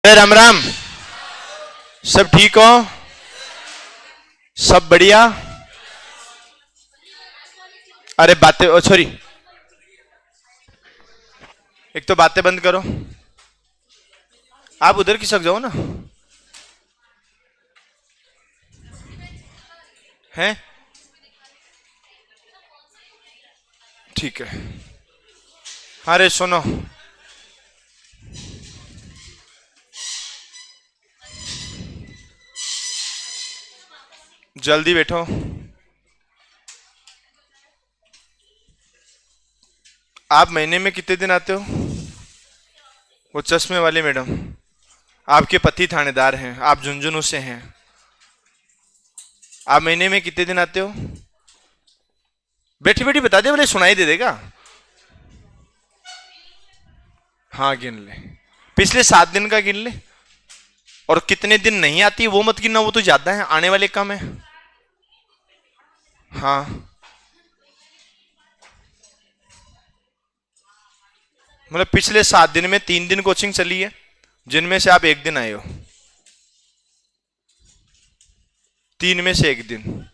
राम राम। सब ठीक हो? सब बढ़िया? अरे बातें, ओ सॉरी, एक तो बातें बंद करो। आप उधर खिसक जाओ ना। हैं? ठीक है। अरे सुनो, जल्दी बैठो। आप महीने में कितने दिन आते हो? वो चश्मे वाली मैडम, आपके पति थानेदार हैं, आप झुंझुनू से हैं। आप महीने में कितने दिन आते हो? बैठी बैठी बता दे, बोले सुनाई दे देगा। हाँ गिन ले, पिछले 7 दिन का गिन ले। और कितने दिन नहीं आती वो मत गिनना, वो तो ज्यादा है, आने वाले कम है। हाँ, मतलब पिछले 7 दिन में 3 दिन कोचिंग चली है, जिनमें से आप 1 दिन आए हो। 3 में से 1 दिन।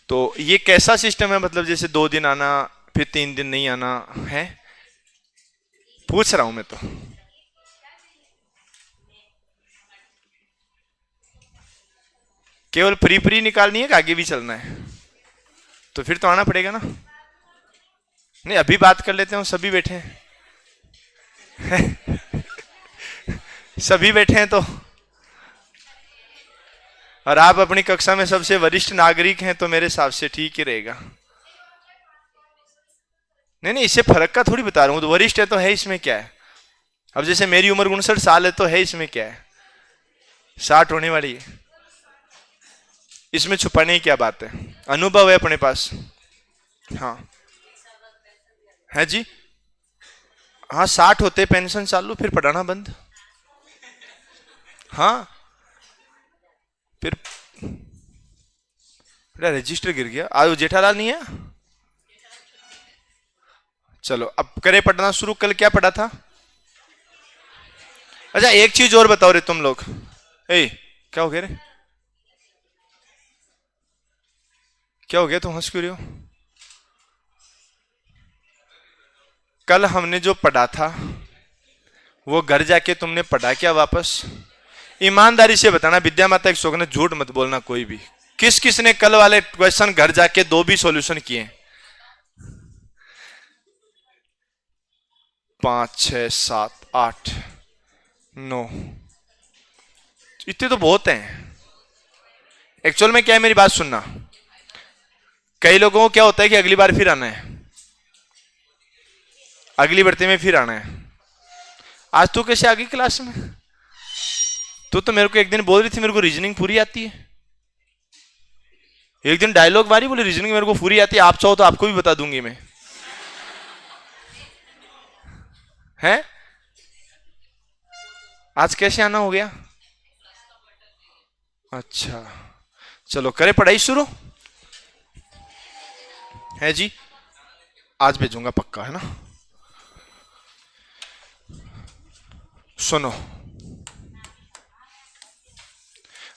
तो ये कैसा सिस्टम है? मतलब जैसे 2 दिन आना फिर 3 दिन नहीं आना है? पूछ रहा हूं मैं तो। केवल प्री प्री निकालनी है कि आगे भी चलना है? तो फिर तो आना पड़ेगा ना। नहीं, अभी बात कर लेते हैं, सभी बैठे हैं। सभी बैठे हैं तो। और आप अपनी कक्षा में सबसे वरिष्ठ नागरिक हैं, तो मेरे हिसाब से ठीक ही रहेगा। नहीं नहीं, इससे फर्क का थोड़ी बता रहा हूं, तो वरिष्ठ है तो है, इसमें क्या है? अब जैसे मेरी उम्र 59 साल है, तो है, इसमें क्या है? 60 होने वाली है, इसमें छुपाने की क्या बात है? अनुभव है अपने पास। हाँ है जी। हाँ, 60 होते पेंशन चालू, फिर पढ़ाना बंद। हाँ, फिर रजिस्टर गिर गया। आज जेठालाल नहीं है? चलो अब करें पढ़ना शुरू। कल क्या पढ़ा था? अच्छा, एक चीज और बताओ रे तुम लोग। ए, क्या हो गया रे? क्या हो गया, तुम हंस क्यों रहे हो? कल हमने जो पढ़ा था वो घर जाके तुमने पढ़ा क्या वापस? ईमानदारी से बताना, विद्या माता एक शोक ने, झूठ मत बोलना कोई भी। किस किस ने कल वाले क्वेश्चन घर जाके 2 भी सॉल्यूशन किए? 5 6 7 8 9, इतने तो बहुत हैं। एक्चुअल में क्या है, मेरी बात सुनना। कई लोगों को क्या होता है कि अगली बार फिर आना है, अगली भर्ती में फिर आना है। आज तू कैसे आ गई क्लास में? तू तो मेरे को एक दिन बोल रही थी मेरे को रीजनिंग पूरी आती है। एक दिन डायलॉग मारी, बोली रीजनिंग मेरे को पूरी आती है, आप चाहो तो आपको भी बता दूंगी मैं। है? आज कैसे आना हो गया? अच्छा, चलो करें पढ़ाई शुरू। है जी, आज भेजूंगा पक्का, है ना? सुनो,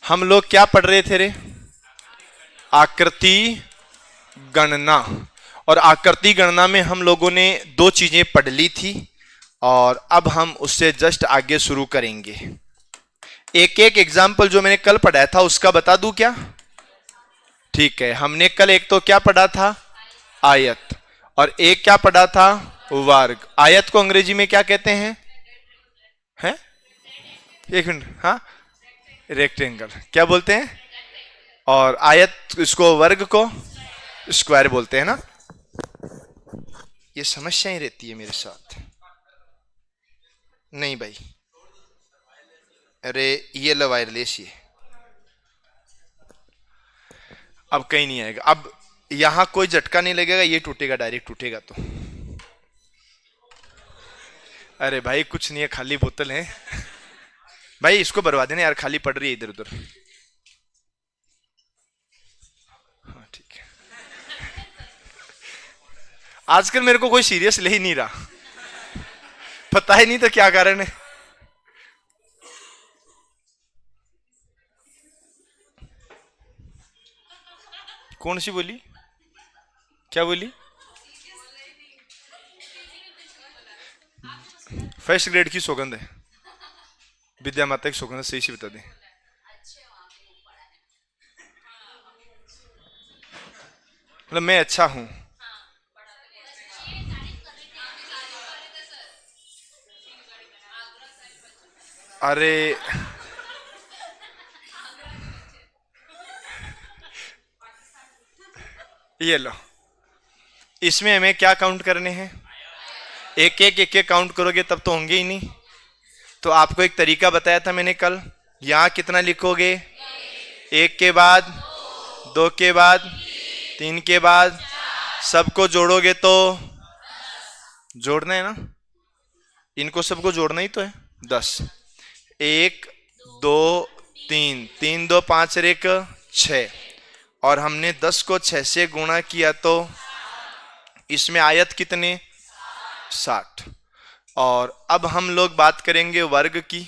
हम लोग क्या पढ़ रहे थे रे? आकृति गणना। और आकृति गणना में हम लोगों ने 2 चीजें पढ़ ली थी, और अब हम उससे जस्ट आगे शुरू करेंगे। एक एक एग्जाम्पल जो मैंने कल पढ़ाया था उसका बता दूं क्या? ठीक है, हमने कल एक तो क्या पढ़ा था? आयत। और एक क्या पढ़ा था? वर्ग। आयत को अंग्रेजी में क्या कहते हैं? हैं? एक मिनट, हाँ, रेक्टेंगल क्या बोलते हैं? और आयत, इसको वर्ग को स्क्वायर बोलते हैं ना। ये समस्या ही रहती है मेरे साथ। नहीं भाई, अरे ये लो वायरलेस, ये अब कहीं नहीं आएगा। अब यहां कोई झटका नहीं लगेगा, ये टूटेगा, डायरेक्ट टूटेगा तो। अरे भाई कुछ नहीं है, खाली बोतल है। भाई इसको बर्बाद देना यार, खाली पड़ रही है इधर उधर। हाँ ठीक है। आजकल मेरे को कोई सीरियस ले ही नहीं रहा। पता ही नहीं तो क्या कारण है। कौन सी बोली? क्या बोली? फर्स्ट ग्रेड की सौगंध है, विद्या माता की सौगंध, सही से बता दें। मतलब मैं अच्छा हूं। अरे ये लो, इसमें हमें क्या काउंट करने हैं? एक एक काउंट करोगे तब तो होंगे ही नहीं। तो आपको एक तरीका बताया था मैंने कल। यहां कितना लिखोगे? एक के बाद, दो के बाद, तीन के बाद, सबको जोड़ोगे तो जोड़ना है ना, इनको सबको जोड़ना ही तो है। 10, एक, दो, तीन, तीन दो पांच और एक 6, और हमने 10 को 6 से गुणा किया तो इसमें आयत कितने? 60। और अब हम लोग बात करेंगे वर्ग की।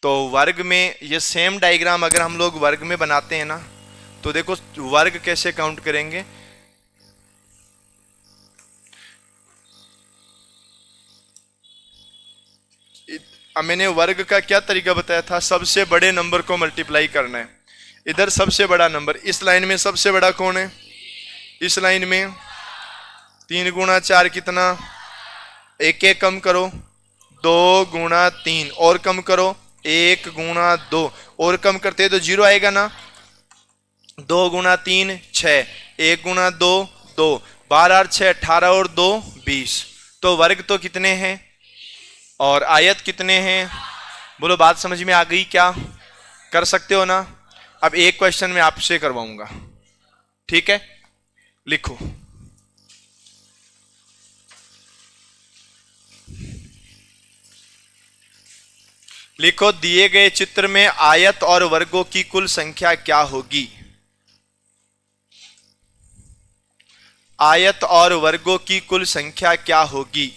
तो वर्ग में ये सेम डायग्राम अगर हम लोग वर्ग में बनाते हैं ना, तो देखो वर्ग कैसे काउंट करेंगे। अब मैंने वर्ग का क्या तरीका बताया था? सबसे बड़े नंबर को मल्टीप्लाई करना है। इधर सबसे बड़ा नंबर, इस लाइन में सबसे बड़ा कौन है? इस लाइन में 3 गुणा 4 कितना? एक एक कम करो, 2 गुणा 3 और कम करो, 1 गुणा 2 और कम करते तो 0 आएगा ना। 2 गुणा 3 6, 1 गुणा 2 2, 12 और 6 18 और 2 20। तो वर्ग तो कितने हैं और आयत कितने हैं? बोलो बात समझ में आ गई क्या? कर सकते हो ना? अब एक क्वेश्चन मैं आपसे करवाऊंगा, ठीक है? लिखो। लिखो, दिए गए चित्र में आयत और वर्गों की कुल संख्या क्या होगी? आयत और वर्गों की कुल संख्या क्या होगी?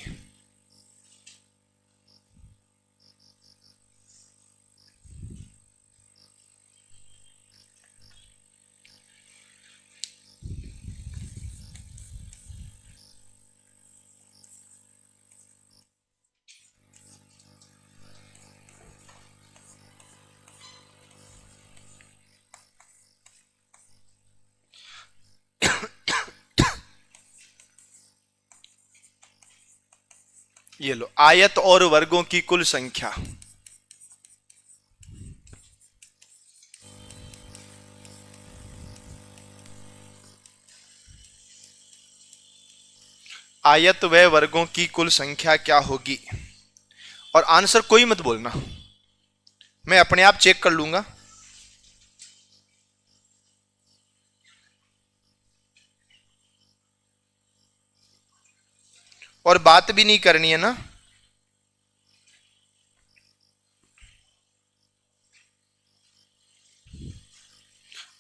ये लो, आयत और वर्गों की कुल संख्या। आयत व वर्गों की कुल संख्या क्या होगी? और आंसर कोई मत बोलना, मैं अपने आप चेक कर लूंगा। और बात भी नहीं करनी है ना।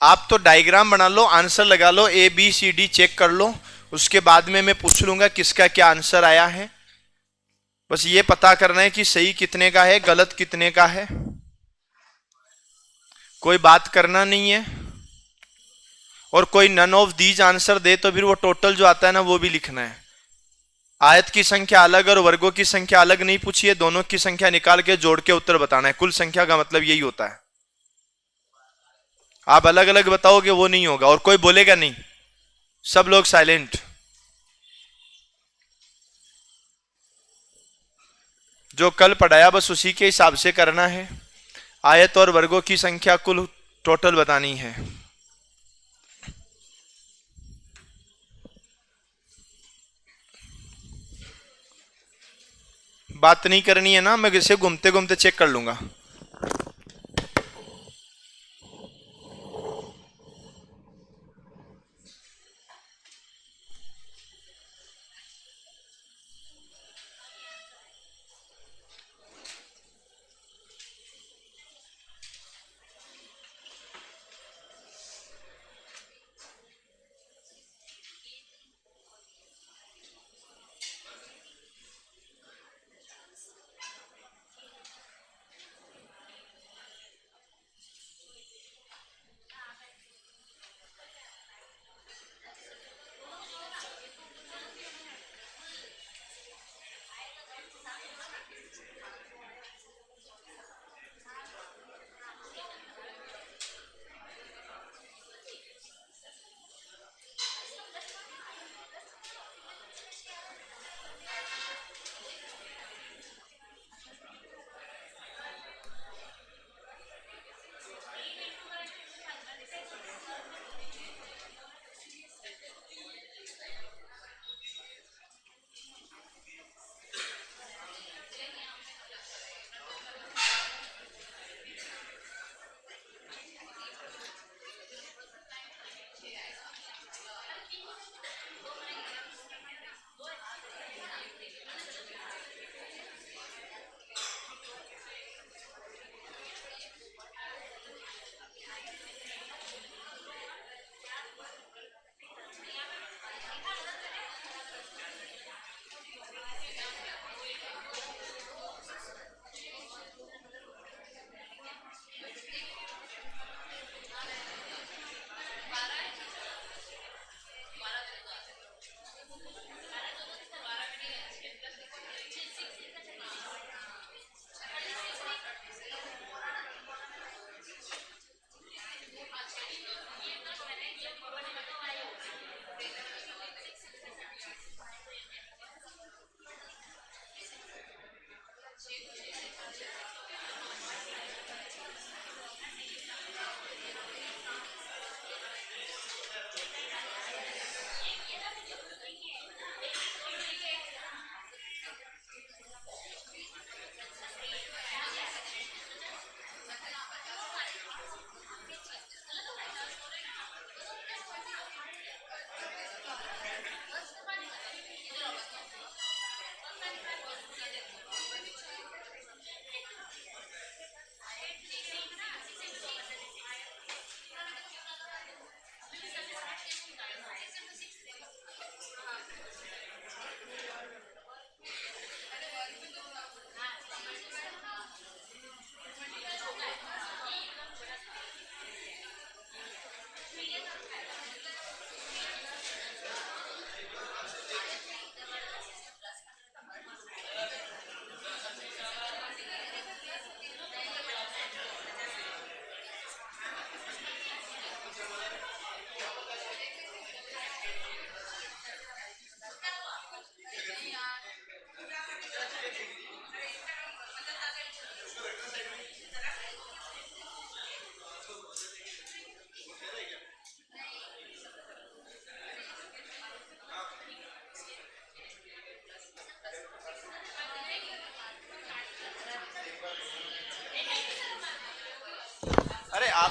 आप तो डायग्राम बना लो, आंसर लगा लो, A B C D check कर लो, उसके बाद में मैं पूछ लूंगा किसका क्या आंसर आया है। बस ये पता करना है कि सही कितने का है, गलत कितने का है। कोई बात करना नहीं है। और कोई नन ऑफ दीज आंसर दे तो फिर वो टोटल जो आता है ना वो भी लिखना है। आयत की संख्या अलग और वर्गों की संख्या अलग नहीं पूछिए, दोनों की संख्या निकाल के जोड़ के उत्तर बताना है। कुल संख्या का मतलब यही होता है। आप अलग अलग बताओगे वो नहीं होगा और कोई बोलेगा नहीं, सब लोग साइलेंट। जो कल पढ़ाया बस उसी के हिसाब से करना है। आयत और वर्गों की संख्या कुल टोटल बतानी है। बात नहीं करनी है ना, मैं इसे घूमते घूमते चेक कर लूंगा।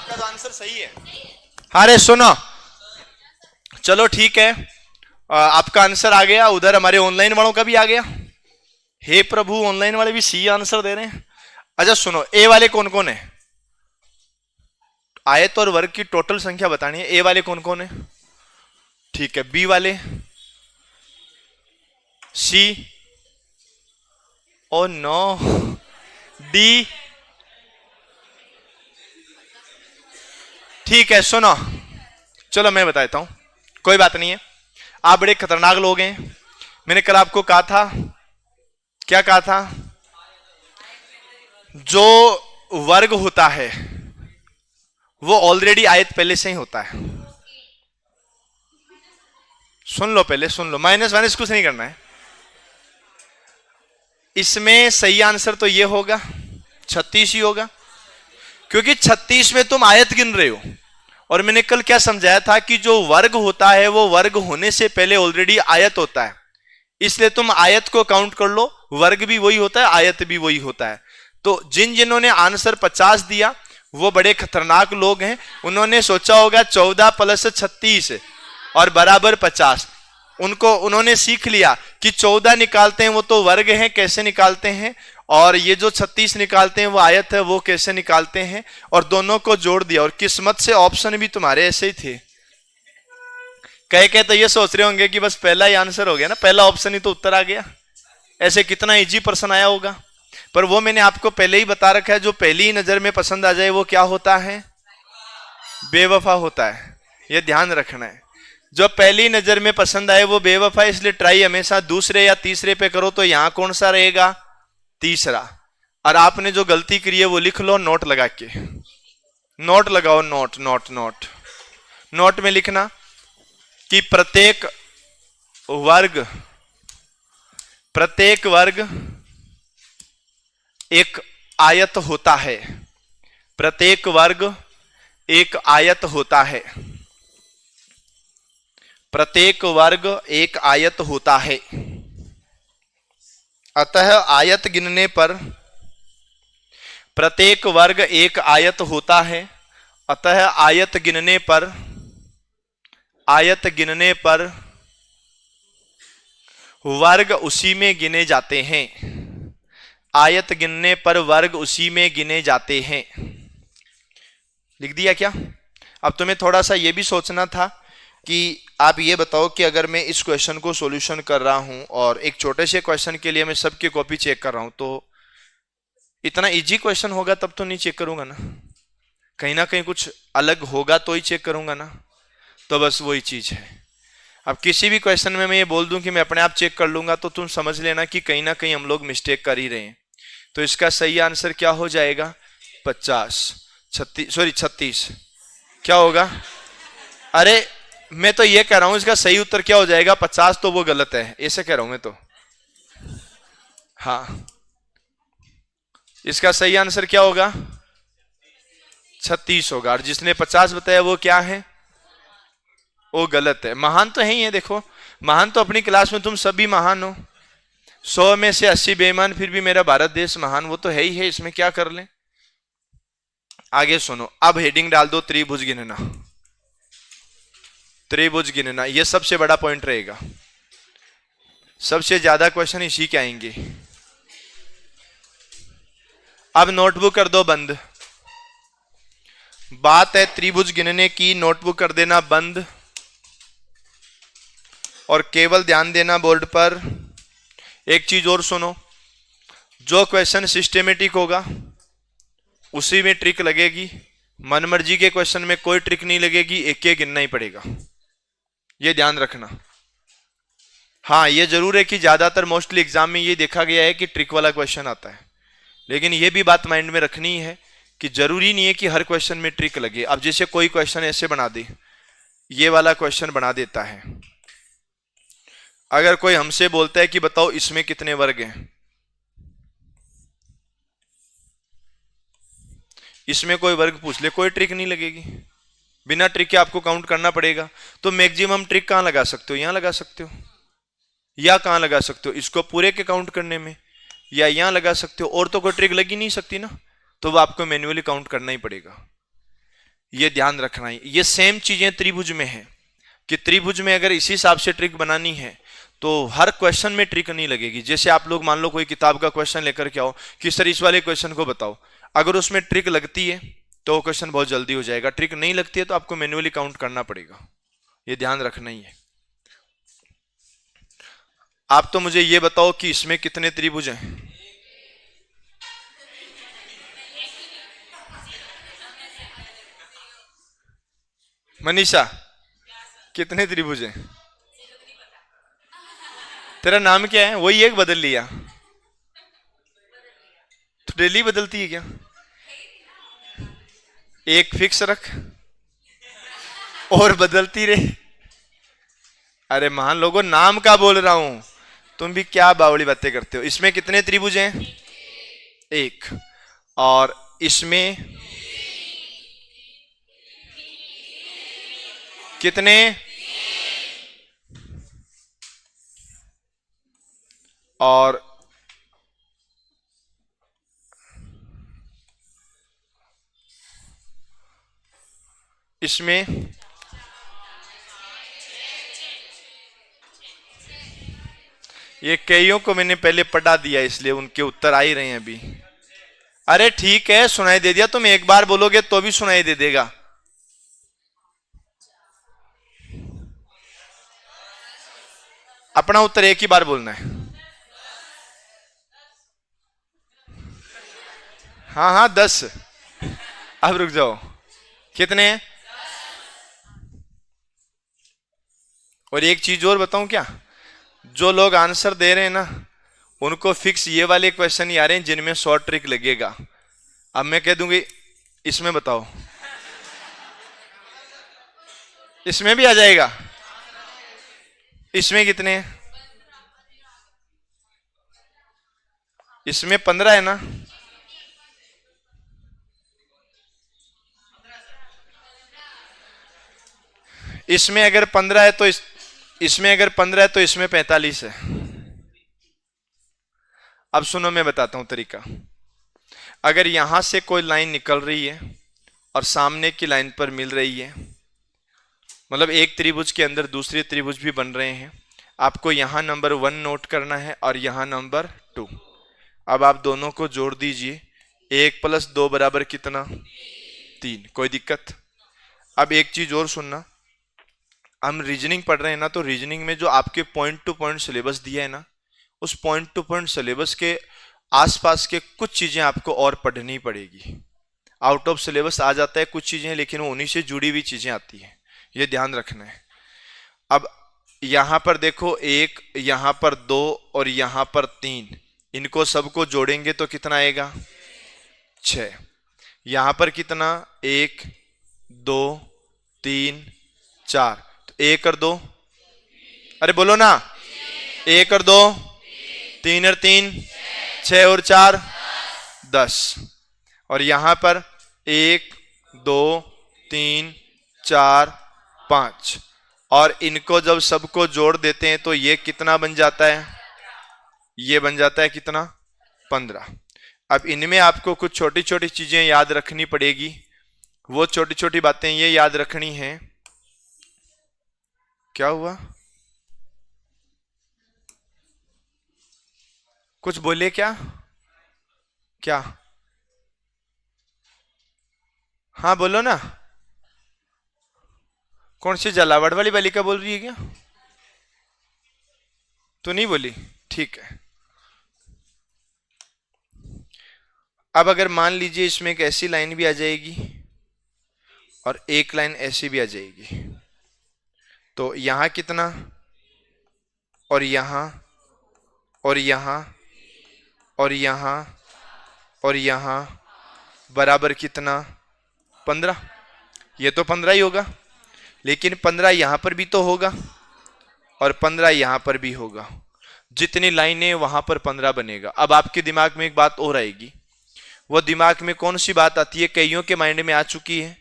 आपका तो आंसर सही है। अरे सुनो, चलो ठीक है, आपका आंसर आ गया, उधर हमारे ऑनलाइन वालों का भी आ गया। हे प्रभु, ऑनलाइन वाले भी सी आंसर दे रहे हैं। अच्छा सुनो, ए वाले कौन कौन है? आयत और वर्ग की टोटल संख्या बतानी है। ए वाले कौन कौन है? ठीक है। बी वाले? सी? Oh no. डी? ठीक है सुनो, चलो मैं बताता हूं, कोई बात नहीं है। आप बड़े खतरनाक लोग हैं। मैंने कल आपको कहा था, क्या कहा था? जो वर्ग होता है वो ऑलरेडी आयत पहले से ही होता है। सुन लो, पहले सुन लो, माइनस माइनस कुछ नहीं करना है। इसमें सही आंसर तो ये होगा, 36 ही होगा, क्योंकि 36 में तुम आयत गिन रहे हो। और मैंने कल क्या समझाया था कि जो वर्ग होता है वो वर्ग होने से पहले ऑलरेडी आयत होता है, इसलिए तुम आयत को काउंट कर लो, वर्ग भी वही होता है, आयत भी वही होता है। तो जिन्होंने आंसर 50 दिया वो बड़े खतरनाक लोग हैं। उन्होंने सोचा होगा 14 + 36 और बराबर 50। उन्होंने सीख लिया कि 14 निकालते हैं वो तो वर्ग है, कैसे निकालते हैं, और ये जो 36 निकालते हैं वो आयत है, वो कैसे निकालते हैं, और दोनों को जोड़ दिया। और किस्मत से ऑप्शन भी तुम्हारे ऐसे ही थे। कह तो ये सोच रहे होंगे कि बस पहला ही आंसर हो गया ना, पहला ऑप्शन ही तो उत्तर आ गया, ऐसे कितना इजी प्रश्न आया होगा। पर वो मैंने आपको पहले ही बता रखा है, जो पहली ही नजर में पसंद आ जाए वो क्या होता है? बेवफा होता है। ये ध्यान रखना है, जो पहली नजर में पसंद आए वो बेवफा। इसलिए ट्राई हमेशा दूसरे या तीसरे पे करो। तो यहां कौन सा रहेगा? तीसरा। और आपने जो गलती करी है वो लिख लो नोट लगा के। नोट लगाओ, नोट नोट नोट। नोट में लिखना कि प्रत्येक वर्ग एक आयत होता है। प्रत्येक वर्ग एक आयत होता है। प्रत्येक वर्ग एक आयत होता है। अतः आयत गिनने पर प्रत्येक वर्ग एक आयत होता है। अतः आयत गिनने पर वर्ग उसी में गिने जाते हैं। आयत गिनने पर वर्ग उसी में गिने जाते हैं। लिख दिया क्या? अब तुम्हें थोड़ा सा यह भी सोचना था कि आप ये बताओ कि अगर मैं इस क्वेश्चन को सॉल्यूशन कर रहा हूं और एक छोटे से क्वेश्चन के लिए मैं सबकी कॉपी चेक कर रहा हूं, तो इतना इजी क्वेश्चन होगा तब तो नहीं चेक करूंगा ना, कहीं ना कहीं कुछ अलग होगा तो ही चेक करूंगा ना। तो बस वही चीज है। अब किसी भी क्वेश्चन में मैं ये बोल दूं कि मैं अपने आप चेक कर लूंगा, तो तुम समझ लेना कि कहीं ना कहीं हम लोग मिस्टेक कर ही रहे हैं। तो इसका सही आंसर क्या हो जाएगा? 36। क्या होगा? अरे मैं तो ये कह रहा हूं इसका सही उत्तर क्या हो जाएगा? 50। तो वो गलत है, ऐसे कह रहा हूं मैं तो। हाँ, इसका सही आंसर क्या होगा? 36 होगा। और जिसने 50 बताया वो क्या है? वो गलत है। महान तो है ही है, देखो महान तो अपनी क्लास में तुम सभी महान हो। 100 में से 80 बेईमान, फिर भी मेरा भारत देश महान, वो तो है ही है, इसमें क्या कर लें। आगे सुनो, अब हेडिंग डाल दो त्रिभुज गिनना। त्रिभुज गिनना ये सबसे बड़ा पॉइंट रहेगा, सबसे ज्यादा क्वेश्चन इसी के आएंगे। अब नोटबुक कर दो बंद। बात है त्रिभुज गिनने की, नोटबुक कर देना बंद और केवल ध्यान देना बोर्ड पर। एक चीज और सुनो, जो क्वेश्चन सिस्टेमेटिक होगा उसी में ट्रिक लगेगी। मनमर्जी के क्वेश्चन में कोई ट्रिक नहीं लगेगी, एक एक गिनना ही पड़ेगा, ये ध्यान रखना। हाँ ये जरूर है कि ज्यादातर मोस्टली एग्जाम में ये देखा गया है कि ट्रिक वाला क्वेश्चन आता है, लेकिन ये भी बात माइंड में रखनी है कि जरूरी नहीं है कि हर क्वेश्चन में ट्रिक लगे। अब जैसे कोई क्वेश्चन ऐसे बना दे, ये वाला क्वेश्चन बना देता है, अगर कोई हमसे बोलता है कि बताओ इसमें कितने वर्ग हैं, इसमें कोई वर्ग पूछ ले, कोई ट्रिक नहीं लगेगी, बिना ट्रिक के आपको काउंट करना पड़ेगा। तो मैक्सिमम ट्रिक कहां लगा सकते हो? यहां लगा सकते हो, या कहां लगा सकते हो? इसको पूरे के काउंट करने में, या यहां लगा सकते हो। और तो कोई ट्रिक लगी नहीं सकती ना, तो वो आपको मैन्युअली काउंट करना ही पड़ेगा। ये ध्यान रखना है। ये सेम चीजें त्रिभुज में है कि त्रिभुज में अगर इसी हिसाब से ट्रिक बनानी है तो हर क्वेश्चन में ट्रिक नहीं लगेगी। जैसे आप लोग मान लो कोई किताब का क्वेश्चन लेकर के आओ कि सर इस वाले क्वेश्चन को बताओ, अगर उसमें ट्रिक लगती है तो वो क्वेश्चन बहुत जल्दी हो जाएगा, ट्रिक नहीं लगती है तो आपको मैन्युअली काउंट करना पड़ेगा। ये ध्यान रखना ही है। आप तो मुझे ये बताओ कि इसमें कितने त्रिभुज हैं? मनीषा, कितने त्रिभुज हैं? तेरा नाम क्या है? वही एक बदल लिया तो डेली बदलती है क्या? एक फिक्स रख और बदलती रहे। अरे महान लोगों, नाम का बोल रहा हूं, तुम भी क्या बावली बातें करते हो। इसमें कितने त्रिभुज हैं? एक। और इसमें कितने? और इसमें ये कईयों को मैंने पहले पढ़ा दिया इसलिए उनके उत्तर आ ही रहे हैं अभी। अरे ठीक है, सुनाई दे दिया। तुम एक बार बोलोगे तो भी सुनाई दे देगा। अपना उत्तर एक ही बार बोलना है। हाँ हाँ 10। अब रुक जाओ, कितने? और एक चीज और बताऊं क्या, जो लोग आंसर दे रहे हैं ना उनको फिक्स ये वाले क्वेश्चन ही आ रहे हैं जिनमें शॉर्ट ट्रिक लगेगा। अब मैं कह दूंगी इसमें बताओ, इसमें भी आ जाएगा। इसमें कितने हैं? इसमें 15 है ना? इसमें अगर 15 है तो इसमें अगर 15 है तो इसमें 45 है। अब सुनो, मैं बताता हूं तरीका। अगर यहां से कोई लाइन निकल रही है और सामने की लाइन पर मिल रही है, मतलब एक त्रिभुज के अंदर दूसरे त्रिभुज भी बन रहे हैं, आपको यहां नंबर 1 नोट करना है और यहां नंबर 2। अब आप दोनों को जोड़ दीजिए। 1 + 2 बराबर कितना? 3। कोई दिक्कत? अब एक चीज और सुनना, हम रीजनिंग पढ़ रहे हैं ना, तो रीजनिंग में जो आपके पॉइंट टू पॉइंट सिलेबस दिया है ना, उस पॉइंट टू पॉइंट सिलेबस के आसपास के कुछ चीजें आपको और पढ़नी पड़ेगी। आउट ऑफ सिलेबस आ जाता है कुछ चीजें, लेकिन वो उन्हीं से जुड़ी हुई चीजें आती हैं, ये ध्यान रखना है। अब यहां पर देखो 1, यहां पर 2 और यहां पर 3, इनको सबको जोड़ेंगे तो कितना आएगा? 6। यहां पर कितना? 1 2 3 4, 1 और 2, अरे बोलो ना, 1 और 2, 3 और 3, 6 और 4, 10। और यहां पर 1 2 3 4 5, और इनको जब सबको जोड़ देते हैं तो ये कितना बन जाता है? ये बन जाता है कितना? 15। अब इनमें आपको कुछ छोटी छोटी चीजें याद रखनी पड़ेगी। वो छोटी छोटी बातें ये याद रखनी है। क्या हुआ? कुछ बोले क्या? क्या? हाँ बोलो ना। कौन सी जलावड़ वाली बालिका बोल रही है क्या? तो नहीं बोली, ठीक है। अब अगर मान लीजिए इसमें एक ऐसी लाइन भी आ जाएगी और एक लाइन ऐसी भी आ जाएगी, तो यहां कितना? और यहां और यहां और यहां और यहां बराबर कितना? 15। ये तो 15 ही होगा, लेकिन 15 यहां पर भी तो होगा और 15 यहां पर भी होगा। जितनी लाइनें वहां पर 15 बनेगा। अब आपके दिमाग में एक बात और आएगी। वो दिमाग में कौन सी बात आती है? कईयों के माइंड में आ चुकी है,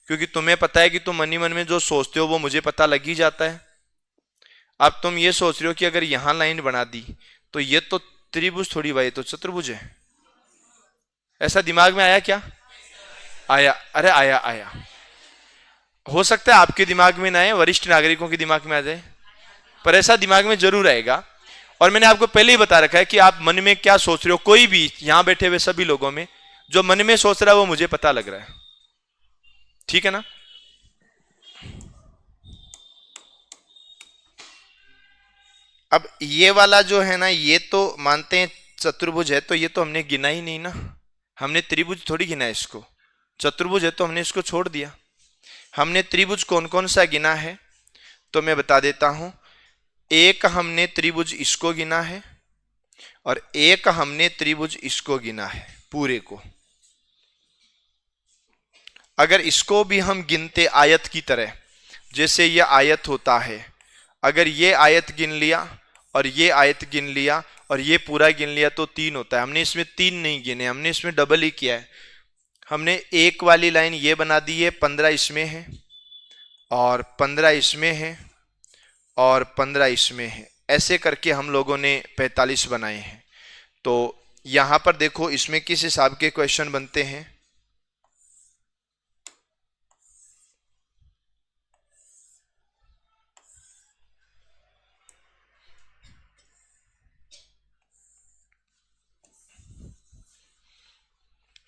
क्योंकि तुम्हें पता है कि तुम मन ही मन में जो सोचते हो वो मुझे पता लग ही जाता है। अब तुम ये सोच रहे हो कि अगर यहां लाइन बना दी तो ये तो त्रिभुज थोड़ी भाई, तो चतुर्भुज है। ऐसा दिमाग में आया क्या? आया? अरे आया आया। हो सकता है आपके दिमाग में ना आए, वरिष्ठ नागरिकों के दिमाग में आ जाए, पर ऐसा दिमाग में जरूर आएगा। और मैंने आपको पहले ही बता रखा है कि आप मन में क्या सोच रहे हो। कोई भी यहां बैठे हुए सभी लोगों में जो मन में सोच रहा है वो मुझे पता लग रहा है, ठीक है ना। अब ये वाला जो है ना, ये तो मानते हैं चतुर्भुज है, तो ये तो हमने गिना ही नहीं ना, हमने त्रिभुज थोड़ी गिना है इसको। चतुर्भुज है तो हमने इसको छोड़ दिया। हमने त्रिभुज कौन कौन सा गिना है तो मैं बता देता हूं। एक हमने त्रिभुज इसको गिना है और एक हमने त्रिभुज इसको गिना है पूरे को। अगर इसको भी हम गिनते आयत की तरह, जैसे ये आयत होता है, अगर ये आयत गिन लिया और ये आयत गिन लिया और ये पूरा गिन लिया तो 3 होता है। हमने इसमें 3 नहीं गिने, हमने इसमें डबल ही किया है। हमने एक वाली लाइन ये बना दी है, 15 इसमें है और 15 इसमें है और 15 इसमें है, ऐसे करके हम लोगों ने 45 बनाए हैं। तो यहां पर देखो इसमें किस हिसाब के क्वेश्चन बनते हैं।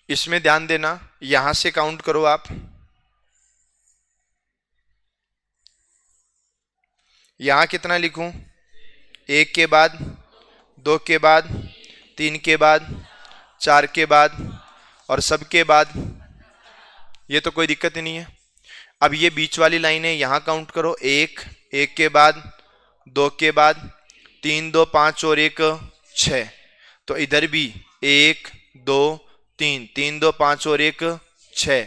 इसमें ध्यान देना, यहां से काउंट करो आप। यहां कितना लिखूं? 1 के बाद, 2 के बाद, 3 के बाद, 4 के बाद और सब के बाद, ये तो कोई दिक्कत ही नहीं है। अब ये बीच वाली लाइन है, यहां काउंट करो। 1, 1 के बाद, 2 के बाद, 3 2 5 और 1 6। तो इधर भी 1 2 3, 3 2 5 और 1 6।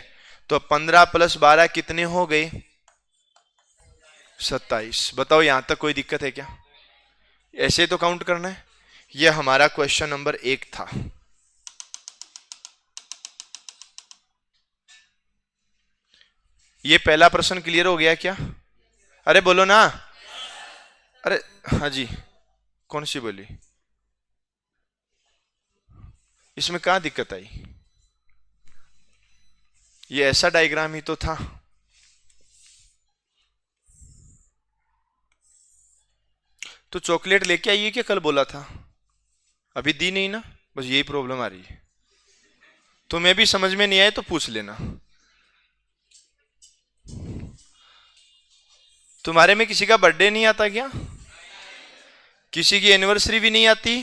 तो 15 + 12 कितने हो गए? 27। बताओ यहां तक कोई दिक्कत है क्या? ऐसे तो काउंट करना है। यह हमारा क्वेश्चन नंबर 1 था। ये पहला प्रश्न क्लियर हो गया क्या? अरे बोलो ना। अरे हाँ जी, कौन सी बोली? इसमें कहां दिक्कत आई? ये ऐसा डायग्राम ही तो था। तो चॉकलेट लेके आइए क्या कल बोला था? अभी दी नहीं ना, बस यही प्रॉब्लम आ रही है। तुम्हें भी समझ में नहीं आए तो पूछ लेना। तुम्हारे में किसी का बर्थडे नहीं आता क्या? किसी की एनिवर्सरी भी नहीं आती?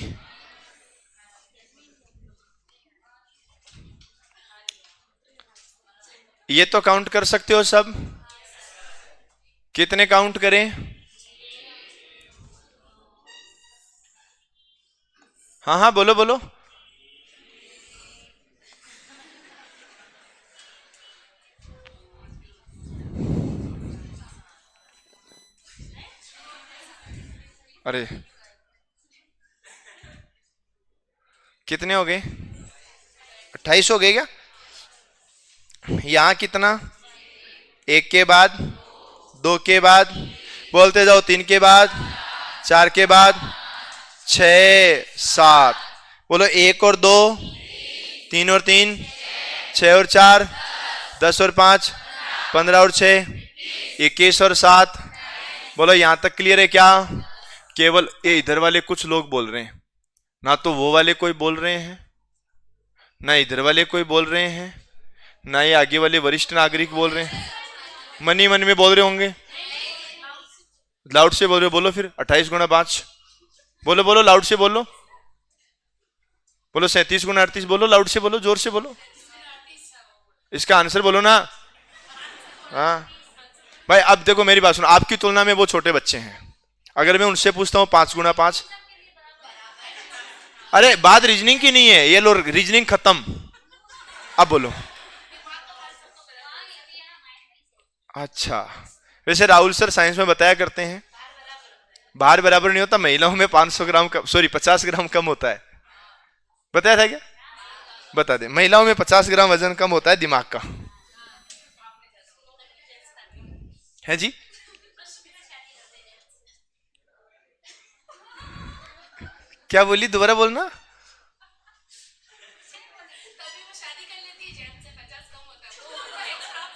ये तो काउंट कर सकते हो सब। कितने काउंट करें? हाँ हाँ बोलो बोलो। अरे कितने हो गए? 28 हो गए क्या? यहां कितना? 1 के बाद, 2 के बाद, बोलते जाओ, 3 के बाद, 4 के बाद, 6 7। बोलो 1 और 2, 3 और 3, 6 और 4, 10 और 5, 15 और 6, 21 और 7। बोलो यहां तक क्लियर है क्या? केवल ये इधर वाले कुछ लोग बोल रहे हैं, ना तो वो वाले कोई बोल रहे हैं, ना इधर वाले कोई बोल रहे हैं, ना ये आगे वाले वरिष्ठ नागरिक बोल रहे हैं। मन ही मन में बोल रहे होंगे, लाउड से बोल रहे हो। बोलो फिर 28 × 5। बोलो बोलो लाउड से बोलो। बोलो 37 × 38। बोलो लाउड से बोलो, जोर से बोलो। इसका आंसर बोलो ना। हाँ भाई, अब देखो मेरी बात सुनो, आपकी तुलना में वो छोटे बच्चे हैं। अगर मैं उनसे पूछता हूं 5 × 5, अरे बात रीजनिंग की नहीं है, ये लो रीजनिंग खत्म। अब बोलो। अच्छा, वैसे राहुल सर साइंस में बताया करते हैं भार बराबर नहीं होता, महिलाओं में 500 ग्राम कम, सॉरी 50 ग्राम कम होता है। बताया था क्या? बता दे, महिलाओं में 50 ग्राम वजन कम होता है दिमाग का, है जी। क्या बोली? दोबारा बोलना।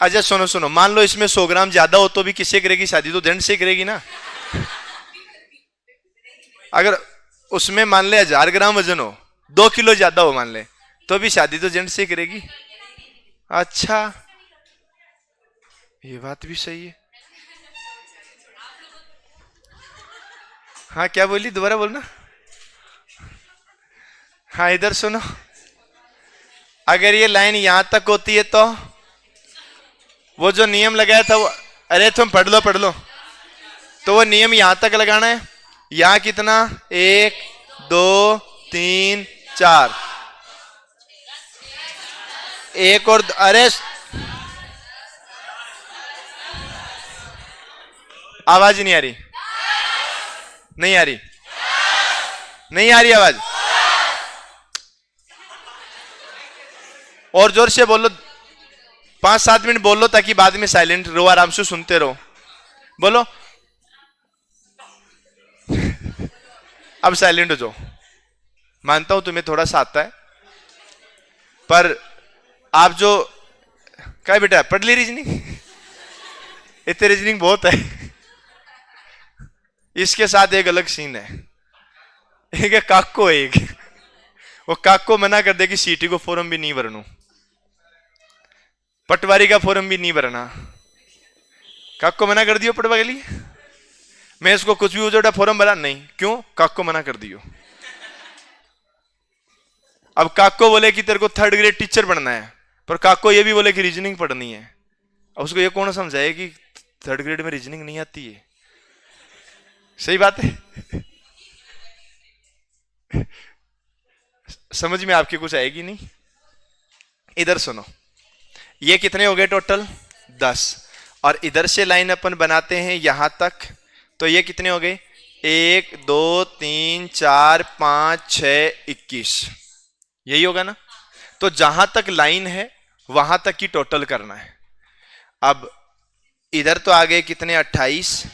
अच्छा सुनो सुनो, मान लो इसमें 100 ग्राम ज्यादा हो तो भी किससे करेगी शादी? तो जेंट्स से करेगी ना। अगर उसमें मान ले 1000 ग्राम वजन हो, 2 किलो ज्यादा हो मान ले, तो भी शादी तो जेंट्स से करेगी। अच्छा, ये बात भी सही है। हाँ क्या बोली, दोबारा बोलना। हाँ इधर सुनो, अगर ये लाइन यहां तक होती है तो वो जो नियम लगाया था वो, अरे तुम पढ़ लो, तो वो नियम यहां तक लगाना है। यहां कितना, 1 2 3 4, एक और, अरे आवाज नहीं आ रही, नहीं आ रही, नहीं आ रही आवाज, और जोर से बोलो, 5-7 मिनट बोलो ताकि बाद में साइलेंट रहो, आराम से सुनते रहो। बोलो अब साइलेंट हो जाओ। मानता हूं तुम्हें थोड़ा सा आता है, पर आप जो, क्या बेटा पढ़ ली रीजनिंग? इतने रीजनिंग बहुत है। इसके साथ एक अलग सीन है, एक है काको, एक वो काको मना कर दे कि सीटी को फॉर्म भी नहीं भरनू, पटवारी का फॉर्म भी नहीं भरना, काको मना कर दियो पटवा के लिए। मैं इसको कुछ भी उजड़ा फॉर्म भरा नहीं, क्यों? काको मना कर दियो। अब काको बोले कि तेरे को 3rd ग्रेड टीचर बनना है, पर काको ये भी बोले कि रीजनिंग पढ़नी है। अब उसको ये कौन समझाए कि 3rd ग्रेड में रीजनिंग नहीं आती है? सही बात है। समझ में आपके कुछ आएगी नहीं। इधर सुनो, ये कितने हो गए टोटल? 10, और इधर से लाइन अपन बनाते हैं यहां तक, तो ये कितने हो गए? 1 2 3 4 5 6 21, यही होगा ना। तो जहां तक लाइन है वहां तक की टोटल करना है। अब इधर तो आ गए कितने? 28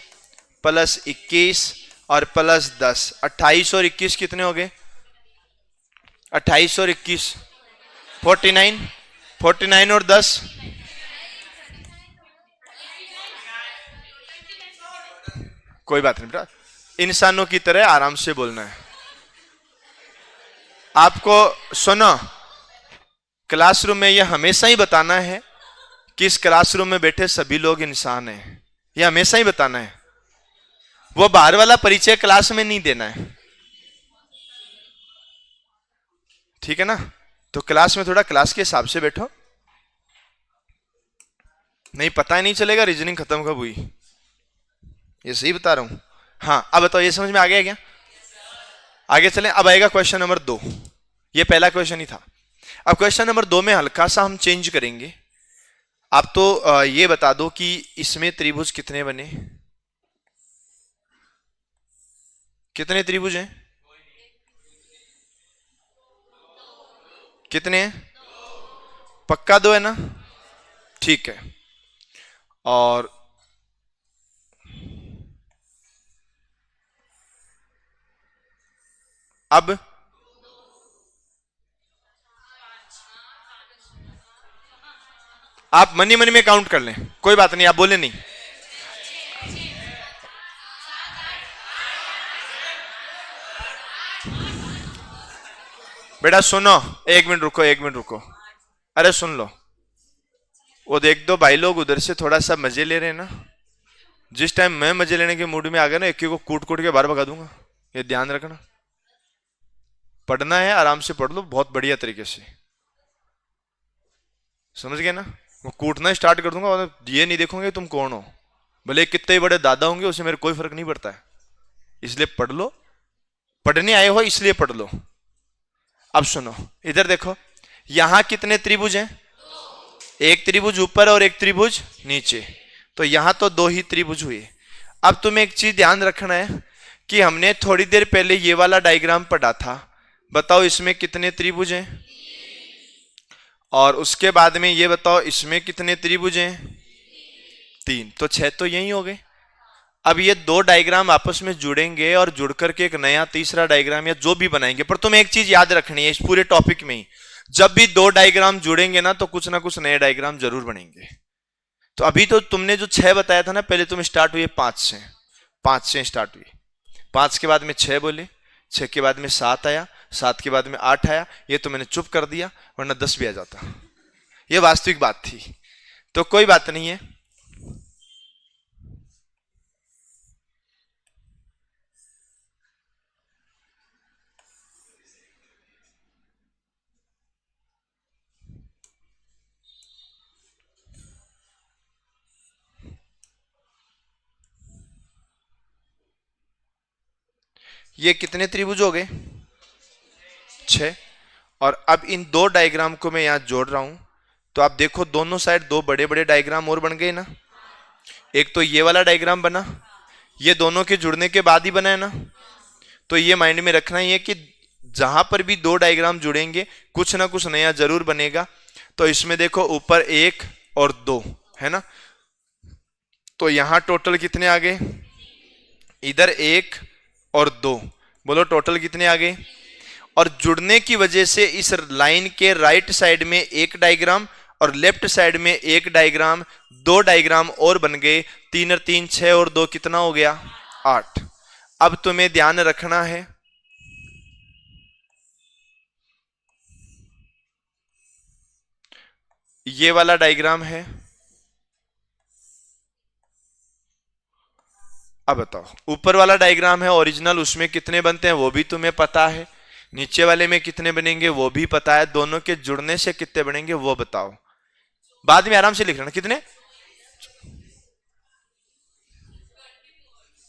प्लस 21 और प्लस 10, 28 और 21 कितने हो गए? 28 और 21 49, 49 और 10 कोई बात नहीं बेटा, इंसानों की तरह आराम से बोलना है आपको। सुनो, क्लासरूम में यह हमेशा ही बताना है कि इस क्लासरूम में बैठे सभी लोग इंसान हैं, यह हमेशा ही बताना है। वो बाहर वाला परिचय क्लास में नहीं देना है, ठीक है ना। तो क्लास में थोड़ा क्लास के हिसाब से बैठो, नहीं पता ही नहीं चलेगा रीजनिंग खत्म कब हुई, ये सही बता रहा हूं। हाँ अब बताओ, ये समझ में आ गया क्या? आगे चलें। अब आएगा क्वेश्चन नंबर 2, ये पहला क्वेश्चन ही था। अब क्वेश्चन नंबर 2 में हल्का सा हम चेंज करेंगे। आप तो ये बता दो कि इसमें त्रिभुज कितने बने? कितने त्रिभुज हैं? कितने हैं? पक्का 2 है ना? ठीक है। और अब आप मनी मनी में काउंट कर लें, कोई बात नहीं, आप बोले नहीं। बेटा सुनो, 1 मिनट रुको, 1 मिनट रुको, अरे सुन लो। वो देख दो भाई लोग उधर से थोड़ा सा मजे ले रहे हैं ना, जिस टाइम मैं मजे लेने के मूड में आ गया ना, एक को कूट कूट के बाहर भगा दूंगा, ये ध्यान रखना। पढ़ना है आराम से पढ़ लो, बहुत बढ़िया तरीके से, समझ गए ना। वो कूटना स्टार्ट कर दूंगा और ये नहीं देखोगे तुम कौन हो, भले कितने बड़े दादा होंगे, उससे मेरे कोई फर्क नहीं पड़ता है। इसलिए पढ़ लो, पढ़ने आए हो इसलिए पढ़ लो। अब सुनो, इधर देखो, यहां कितने त्रिभुज हैं? एक त्रिभुज ऊपर और एक त्रिभुज नीचे, तो यहां तो 2 ही त्रिभुज हुए। अब तुम्हें एक चीज ध्यान रखना है कि हमने थोड़ी देर पहले ये वाला डायग्राम पढ़ा था, बताओ इसमें कितने त्रिभुज हैं? और उसके बाद में ये बताओ इसमें कितने त्रिभुज हैं? 3, तो 6 तो यही हो गए। अब ये 2 डायग्राम आपस में जुड़ेंगे और जुड़ करके एक नया तीसरा डायग्राम या जो भी बनाएंगे, पर तुम्हें एक चीज याद रखनी है इस पूरे टॉपिक में ही, जब भी 2 डायग्राम जुड़ेंगे ना तो कुछ ना कुछ नए डायग्राम जरूर बनेंगे। तो अभी तो तुमने जो 6 बताया था ना, पहले तुम स्टार्ट हुए 5 से, 5 से स्टार्ट हुई, 5 के बाद में 6 बोले, 6 के बाद में 7 आया, 7 के बाद में 8 आया, ये तो मैंने चुप कर दिया, वरना 10 भी आ जाता। ये वास्तविक बात थी, तो कोई बात नहीं है। ये कितने त्रिभुज हो गए? 6। और अब इन दो डायग्राम को मैं यहां जोड़ रहा हूं, तो आप देखो दोनों साइड दो बड़े बड़े डायग्राम और बन गए ना। एक तो ये वाला डायग्राम बना, ये दोनों के जुड़ने के बाद ही बना है ना। तो ये माइंड में रखना ही है कि जहां पर भी दो डायग्राम जुड़ेंगे कुछ ना कुछ नया जरूर बनेगा। तो इसमें देखो ऊपर 1 और 2 है ना, तो यहां टोटल कितने आ गए? इधर 1 और 2, बोलो टोटल कितने आ गए? और जुड़ने की वजह से इस लाइन के राइट साइड में एक डायग्राम और लेफ्ट साइड में एक डायग्राम, 2 डायग्राम और बन गए। 3 और 3 6 और 2 कितना हो गया? 8। अब तुम्हें ध्यान रखना है, ये वाला डायग्राम है। अब बताओ, ऊपर वाला डायग्राम है ओरिजिनल, उसमें कितने बनते हैं वो भी तुम्हें पता है, नीचे वाले में कितने बनेंगे वो भी पता है, दोनों के जुड़ने से कितने बनेंगे वो बताओ। बाद में आराम से लिख लेना कितने।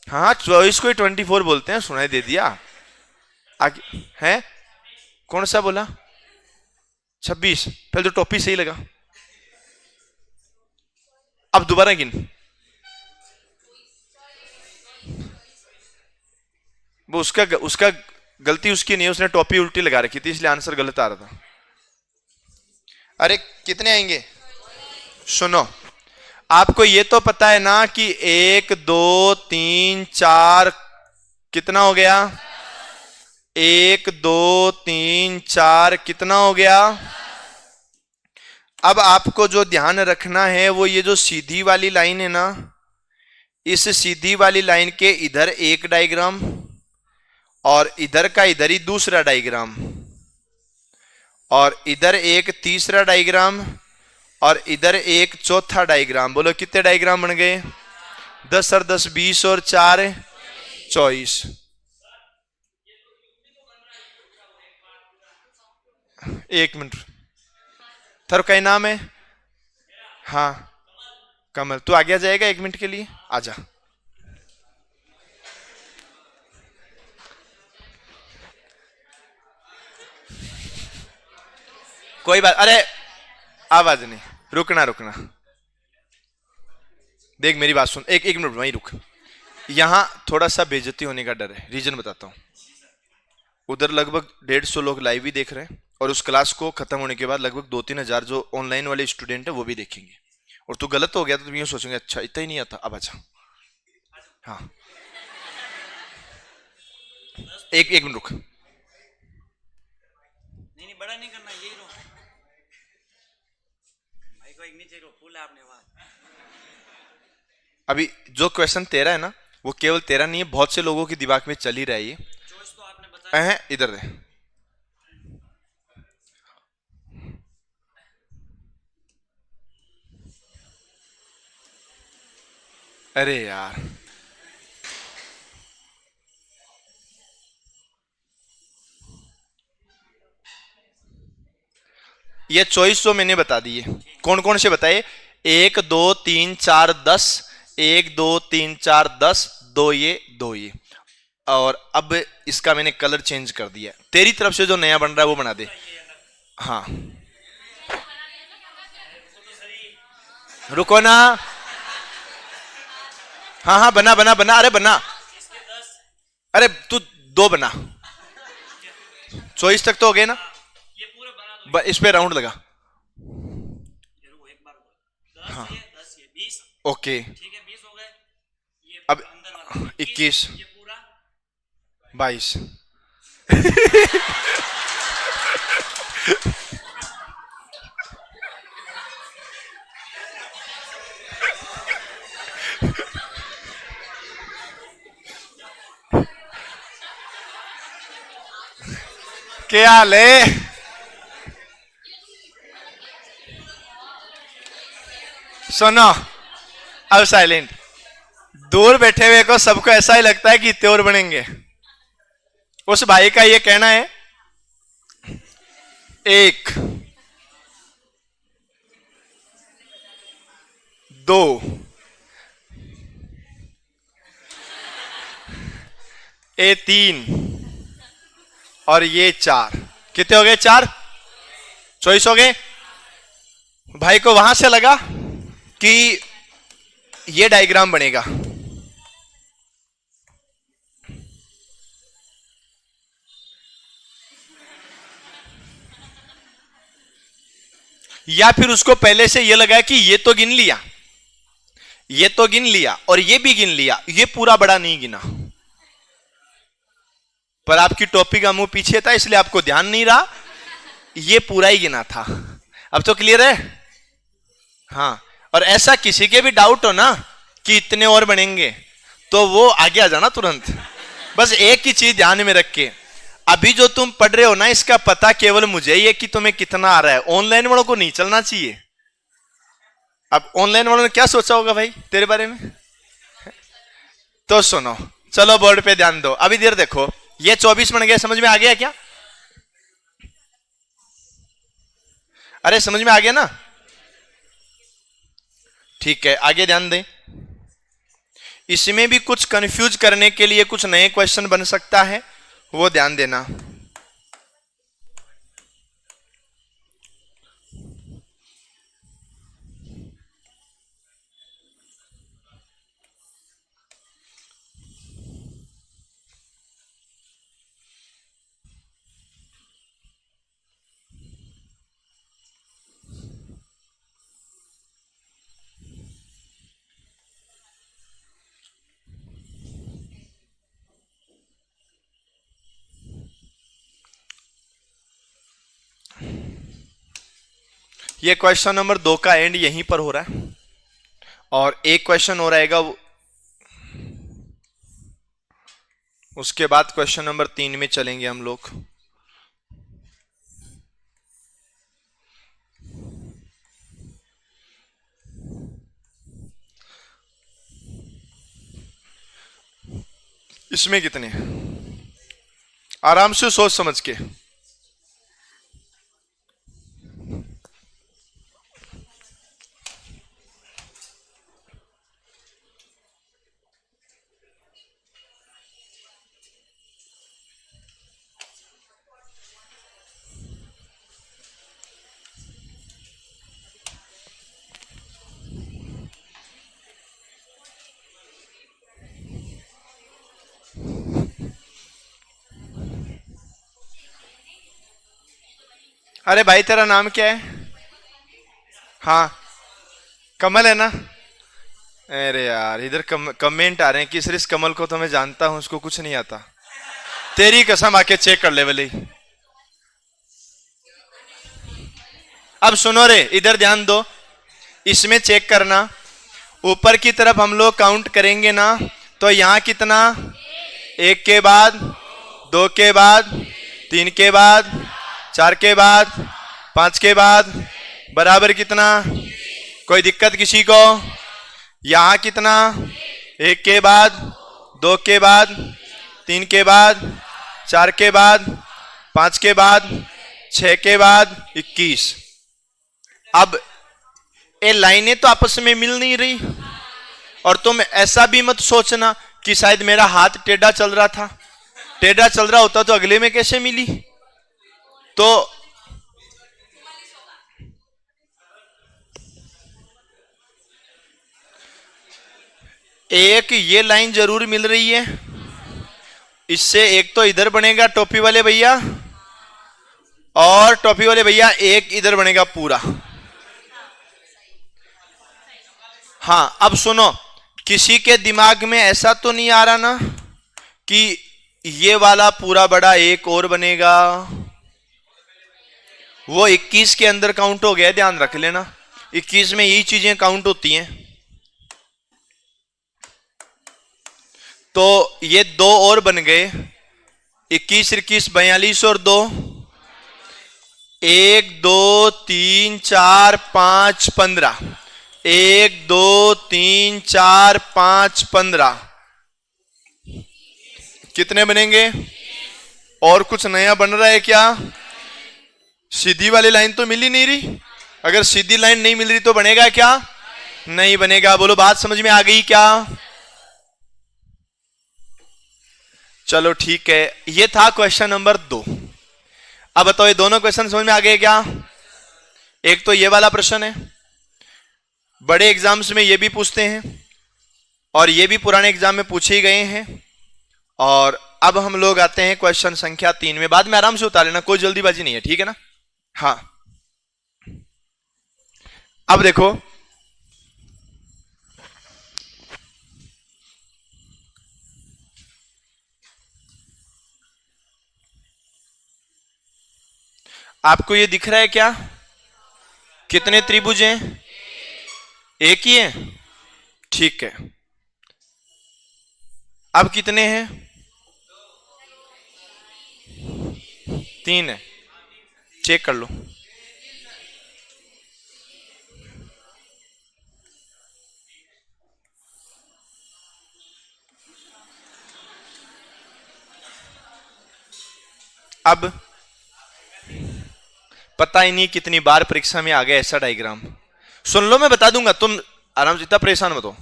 हाँ 24 को ही 24 बोलते हैं, सुनाई दे दिया। आगे है कौन सा बोला? 26। पहले तो टॉपी सही लगा, अब दोबारा गिन। वो उसका गलती उसकी नहीं है, उसने टोपी उल्टी लगा रखी थी इसलिए आंसर गलत आ रहा था। अरे कितने आएंगे? सुनो, आपको ये तो पता है ना कि 1 2 3 4 कितना हो गया? 1 2 3 4 कितना हो गया? अब आपको जो ध्यान रखना है वो ये जो सीधी वाली लाइन है ना, इस सीधी वाली लाइन के इधर एक डायग्राम और इधर का इधर ही दूसरा डायग्राम और इधर एक तीसरा डायग्राम और इधर एक चौथा डायग्राम। बोलो कितने डायग्राम बन गए? 10 और 10 20 और 4 24। एक मिनट, थर का नाम है? हाँ कमल, तू आगे आ जाएगा 1 मिनट के लिए, आजा। कोई बात, अरे आवाज नहीं, रुकना रुकना, देख मेरी बात सुन, एक मिनट वहीं रुक। यहां थोड़ा सा बेइज्जती होने का डर है, रीजन बताता हूं। उधर लगभग 150 लोग लाइव ही देख रहे हैं और उस क्लास को खत्म होने के बाद लगभग 2-3 हजार जो ऑनलाइन वाले स्टूडेंट है वो भी देखेंगे। और तू गलत हो गया तो तुम ये सोचेंगे अच्छा इतना ही नहीं आता, अब अच्छा। हाँ एक मिनट रुक। नहीं बड़ा नहीं करना, यही रो भाई को, एक नीचे रो, फूल आपने वहां। अभी जो क्वेश्चन तेरा है ना, वो केवल तेरा नहीं है, बहुत से लोगों की दिमाग में चल ही रहा है ये। तो आपने बताया इधर है। अरे यार ये चॉइस तो मैंने बता दी है। कौन कौन से बताए? 1 2 3 4 10, 1 2 3 4 10, 2 ये। और अब इसका मैंने कलर चेंज कर दिया, तेरी तरफ से जो नया बन रहा है वो बना दे। हाँ रुको ना, हाँ हाँ बना बना बना, अरे बना, अरे तू 2 बना, चॉइस तक तो हो गए ना। इस पे राउंड लगा। हाँ ओके, अब 21 22 क्या हाल है? सुनो, अब साइलेंट। दूर बैठे हुए को सबको ऐसा ही लगता है कि इतने और बनेंगे। उस भाई का ये कहना है, 1 2 ये 3 और ये 4। कितने हो गए? 4 चॉइस हो गए। भाई को वहां से लगा कि ये डायग्राम बनेगा। या फिर उसको पहले से ये लगा कि ये तो गिन लिया, ये तो गिन लिया और ये भी गिन लिया, ये पूरा बड़ा नहीं गिना। पर आपकी टोपी का मुंह पीछे था इसलिए आपको ध्यान नहीं रहा, ये पूरा ही गिना था। अब तो क्लियर है? हाँ। और ऐसा किसी के भी डाउट हो ना कि इतने और बनेंगे, तो वो आगे आ जाना तुरंत। बस एक ही चीज ध्यान में रख के, अभी जो तुम पढ़ रहे हो ना, इसका पता केवल मुझे ही है कि तुम्हें कितना आ रहा है। ऑनलाइन वालों को नहीं चलना चाहिए। अब ऑनलाइन वालों ने क्या सोचा होगा भाई तेरे बारे में? तो सुनो, चलो बोर्ड पे ध्यान दो। अभी देर देखो, ये 24 बन गया। समझ में आ गया क्या? अरे समझ में आ गया ना? ठीक है, आगे ध्यान दें। इसमें भी कुछ कंफ्यूज करने के लिए कुछ नए क्वेश्चन बन सकता है, वो ध्यान देना। ये क्वेश्चन नंबर 2 का एंड यहीं पर हो रहा है और एक क्वेश्चन हो रहेगा, उसके बाद क्वेश्चन नंबर 3 में चलेंगे हम लोग। इसमें कितने? आराम से सोच समझ के। अरे भाई तेरा नाम क्या है? हाँ, कमल है ना? अरे यार, इधर कमेंट आ रहे हैं कि सिर्फ कमल को तो मैं जानता हूं, उसको कुछ नहीं आता। तेरी कसम, आके चेक कर ले वाली। अब सुनो रे, इधर ध्यान दो। इसमें चेक करना, ऊपर की तरफ हम लोग काउंट करेंगे ना, तो यहां कितना? 1 के बाद, 2 के बाद, 3 के बाद, 4 के बाद, 5 के बाद, बराबर कितना? कोई दिक्कत किसी को? यहां कितना? 1 के बाद, 2 के बाद, 3 के बाद, 4 के बाद, 5 के बाद, 6 के बाद 21। अब ये लाइनें तो आपस में मिल नहीं रही, और तुम ऐसा भी मत सोचना कि शायद मेरा हाथ टेढ़ा चल रहा था। टेढ़ा चल रहा होता तो अगले में कैसे मिली? तो एक ये लाइन जरूर मिल रही है, इससे एक तो इधर बनेगा टोपी वाले भैया, और टोपी वाले भैया एक इधर बनेगा पूरा। हाँ, अब सुनो, किसी के दिमाग में ऐसा तो नहीं आ रहा ना कि ये वाला पूरा बड़ा एक और बनेगा? वो 21 के अंदर काउंट हो गया, ध्यान रख लेना। 21 में यही चीजें काउंट होती हैं। तो ये 2 और बन गए, 21, 21, 42 और 2 1 2 3 4 5 15, 1 2 3 4 5 15, कितने बनेंगे? और कुछ नया बन रहा है क्या? सीधी वाली लाइन तो मिल ही नहीं रही। अगर सीधी लाइन नहीं मिल रही तो बनेगा क्या? नहीं बनेगा। बोलो बात समझ में आ गई क्या? चलो ठीक है, ये था क्वेश्चन नंबर 2। अब बताओ ये दोनों क्वेश्चन समझ में आ गए क्या? एक तो ये वाला प्रश्न है, बड़े एग्जाम्स में ये भी पूछते हैं और ये भी पुराने एग्जाम में पूछे ही गए हैं। और अब हम लोग आते हैं क्वेश्चन संख्या 3 में। बाद में आराम से उतार लेना, कोई जल्दीबाजी नहीं है, ठीक है ना? हाँ, अब देखो, आपको ये दिख रहा है क्या? कितने त्रिभुज हैं? एक ही है, ठीक है। अब कितने हैं? 3 है, चेक कर लो। अब पता ही नहीं कितनी बार परीक्षा में आ गया ऐसा डायग्राम। सुन लो, मैं बता दूंगा, तुम आराम से, इतना परेशान मत हो।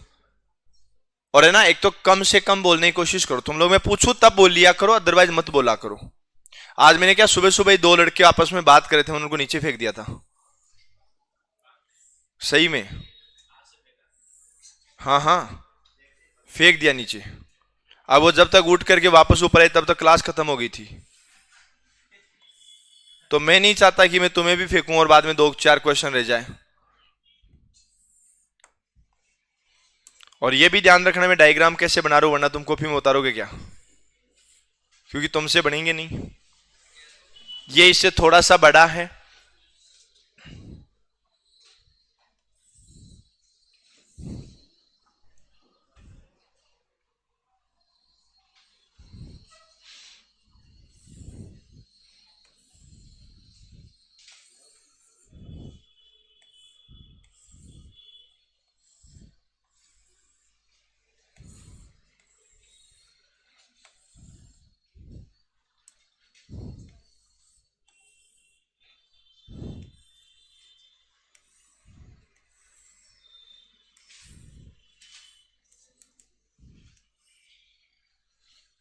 और है ना, एक तो कम से कम बोलने की कोशिश करो। तुम लोग मैं पूछूं तब बोल लिया करो, अदरवाइज मत बोला करो। आज मैंने क्या, सुबह सुबह ही 2 लड़के आपस में बात करे थे, उनको नीचे फेंक दिया था। सही में, हाँ हाँ, फेंक दिया नीचे। अब वो जब तक उठ करके वापस ऊपर आए तब तक क्लास खत्म हो गई थी। तो मैं नहीं चाहता कि मैं तुम्हें भी फेंकूं और बाद में 2-4 क्वेश्चन रह जाए। और ये भी ध्यान रखना मैं डायग्राम कैसे बना रहा हूं, वरना तुम कॉपी में उतारोगे क्या? क्योंकि तुमसे बनेंगे नहीं। ये इससे थोड़ा सा बड़ा है,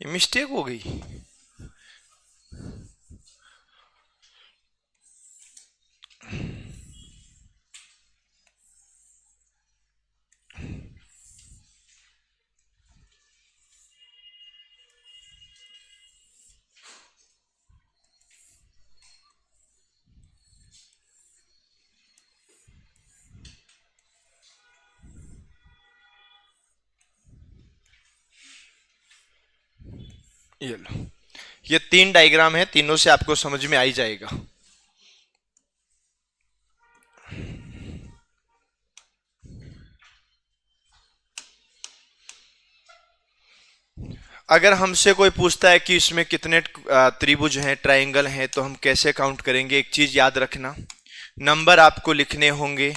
ये मिस्टेक हो गई। ये लो, ये 3 डायग्राम है, तीनों से आपको समझ में आ ही जाएगा। अगर हमसे कोई पूछता है कि इसमें कितने त्रिभुज हैं, ट्रायंगल हैं, तो हम कैसे काउंट करेंगे? एक चीज याद रखना, नंबर आपको लिखने होंगे।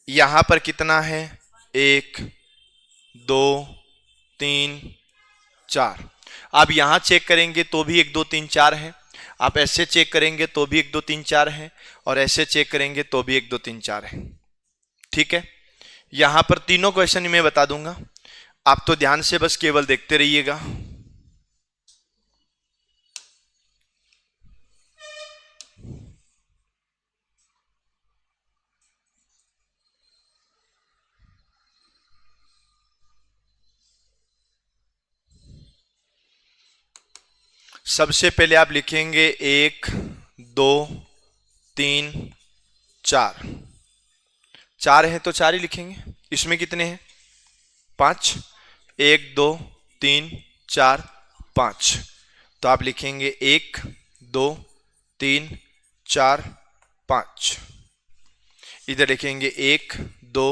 यहां पर कितना है? 1 2 3 4। आप यहां चेक करेंगे तो भी 1 2 3 4 है, आप ऐसे चेक करेंगे तो भी 1 2 3 4 है, और ऐसे चेक करेंगे तो भी 1 2 3 4 है। ठीक है, यहां पर तीनों क्वेश्चन मैं बता दूंगा, आप तो ध्यान से बस केवल देखते रहिएगा। सबसे पहले आप लिखेंगे 1 2 3 4। 4 है तो 4 ही लिखेंगे। इसमें कितने हैं? 5। 1 2 3 4 5। तो आप लिखेंगे 1 2 3 4 5। इधर लिखेंगे 1 2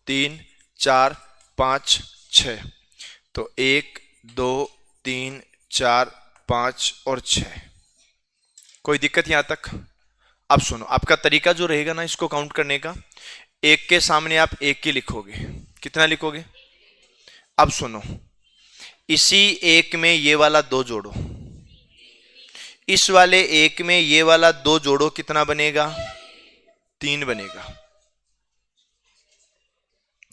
3 4 5 6। तो 1 2 3 4 5 और 6। कोई दिक्कत यहां तक? अब सुनो, आपका तरीका जो रहेगा ना इसको काउंट करने का, एक के सामने आप एक ही लिखोगे। कितना लिखोगे? अब सुनो, इसी एक में ये वाला दो जोड़ो, इस वाले एक में ये वाला दो जोड़ो, कितना बनेगा? 3 बनेगा।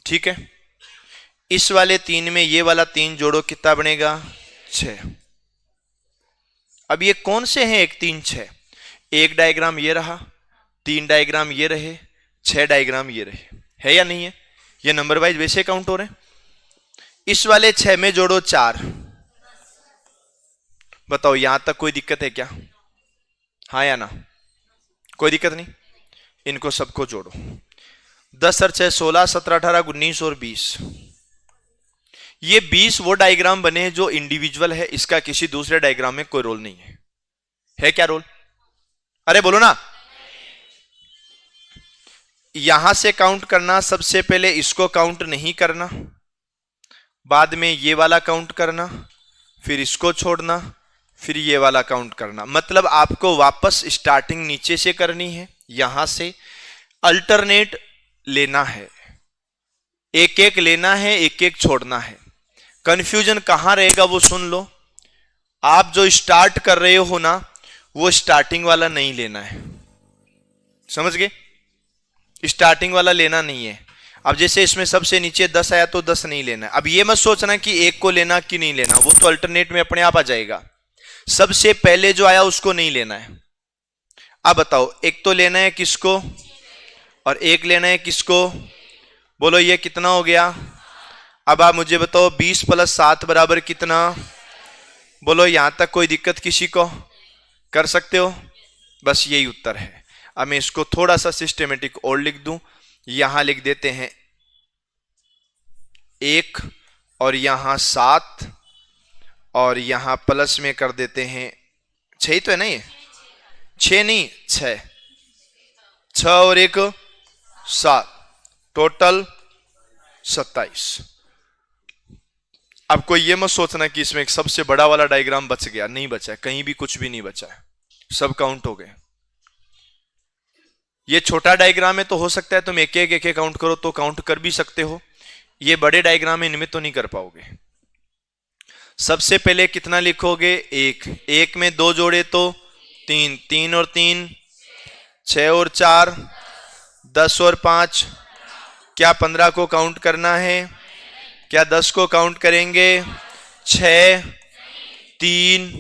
ठीक है, इस वाले 3 में ये वाला 3 जोड़ो, कितना बनेगा? 6। अब ये कौन से हैं 1 3 6? एक डायग्राम ये रहा, 3 डायग्राम ये रहे, 6 डायग्राम ये रहे, है या नहीं है? ये नंबर वाइज वैसे काउंट हो रहे हैं। इस वाले 6 में जोड़ो 4, बताओ यहां तक कोई दिक्कत है क्या? हाँ या ना? कोई दिक्कत नहीं। इनको सबको जोड़ो, 10 और 6 16, 17 18 19 और 20। ये 20 वो डायग्राम बने हैं जो इंडिविजुअल है, इसका किसी दूसरे डायग्राम में कोई रोल नहीं है। है क्या रोल? अरे बोलो ना। यहां से काउंट करना, सबसे पहले इसको काउंट नहीं करना, बाद में ये वाला काउंट करना, फिर इसको छोड़ना, फिर ये वाला काउंट करना। मतलब आपको वापस स्टार्टिंग नीचे से करनी है, यहां से अल्टरनेट लेना है, एक एक लेना है, एक एक छोड़ना है। कंफ्यूजन कहां रहेगा वो सुन लो। आप जो स्टार्ट कर रहे हो ना, वो स्टार्टिंग वाला नहीं लेना है, समझ गए? स्टार्टिंग वाला लेना नहीं है। अब जैसे इसमें सबसे नीचे 10 आया तो 10 नहीं लेना है। अब ये मत सोचना कि एक को लेना कि नहीं लेना, वो तो अल्टरनेट में अपने आप आ जाएगा। सबसे पहले जो आया उसको नहीं लेना है। अब बताओ, एक तो लेना है किसको और एक लेना है किसको? बोलो ये कितना हो गया? अब आप मुझे बताओ 20 + 7 बराबर कितना? बोलो यहां तक कोई दिक्कत किसी को? कर सकते हो? बस यही उत्तर है। अब मैं इसको थोड़ा सा सिस्टेमेटिक और लिख दूं। यहां लिख देते हैं 1 और यहां 7 और यहां प्लस में कर देते हैं 6 ही तो है ना? ये 6 नहीं 6, 6 और 1 7, टोटल 27। अब कोई ये मत सोचना कि इसमें एक सबसे बड़ा वाला डायग्राम बच गया, नहीं बचा है, कहीं भी कुछ भी नहीं बचा है, सब काउंट हो गए। ये छोटा डायग्राम है तो हो सकता है तुम एक एक काउंट करो तो काउंट कर भी सकते हो। ये बड़े डायग्राम है, इनमें तो नहीं कर पाओगे। सबसे पहले कितना लिखोगे? 1, 1 में 2 जोड़े तो 3, 3 और 3 6 और 4 10 और 5, क्या 15 को काउंट करना है? क्या 10 को काउंट करेंगे? 6 3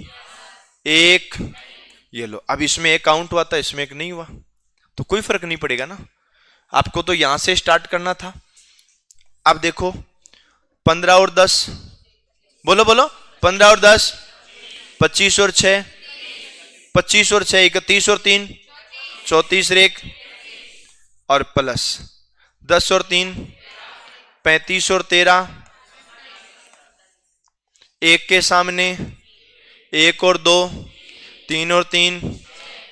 1, ये लो। अब इसमें एक काउंट हुआ था, इसमें एक नहीं हुआ, तो कोई फर्क नहीं पड़ेगा ना। आपको तो यहां से स्टार्ट करना था। अब देखो 15 और 10, बोलो बोलो 15 और 10 25 और 6 25 और 6 31 और 3 34 और 1 और प्लस 10 और 3 35 और 13, एक के सामने 1 और 2 3 और 3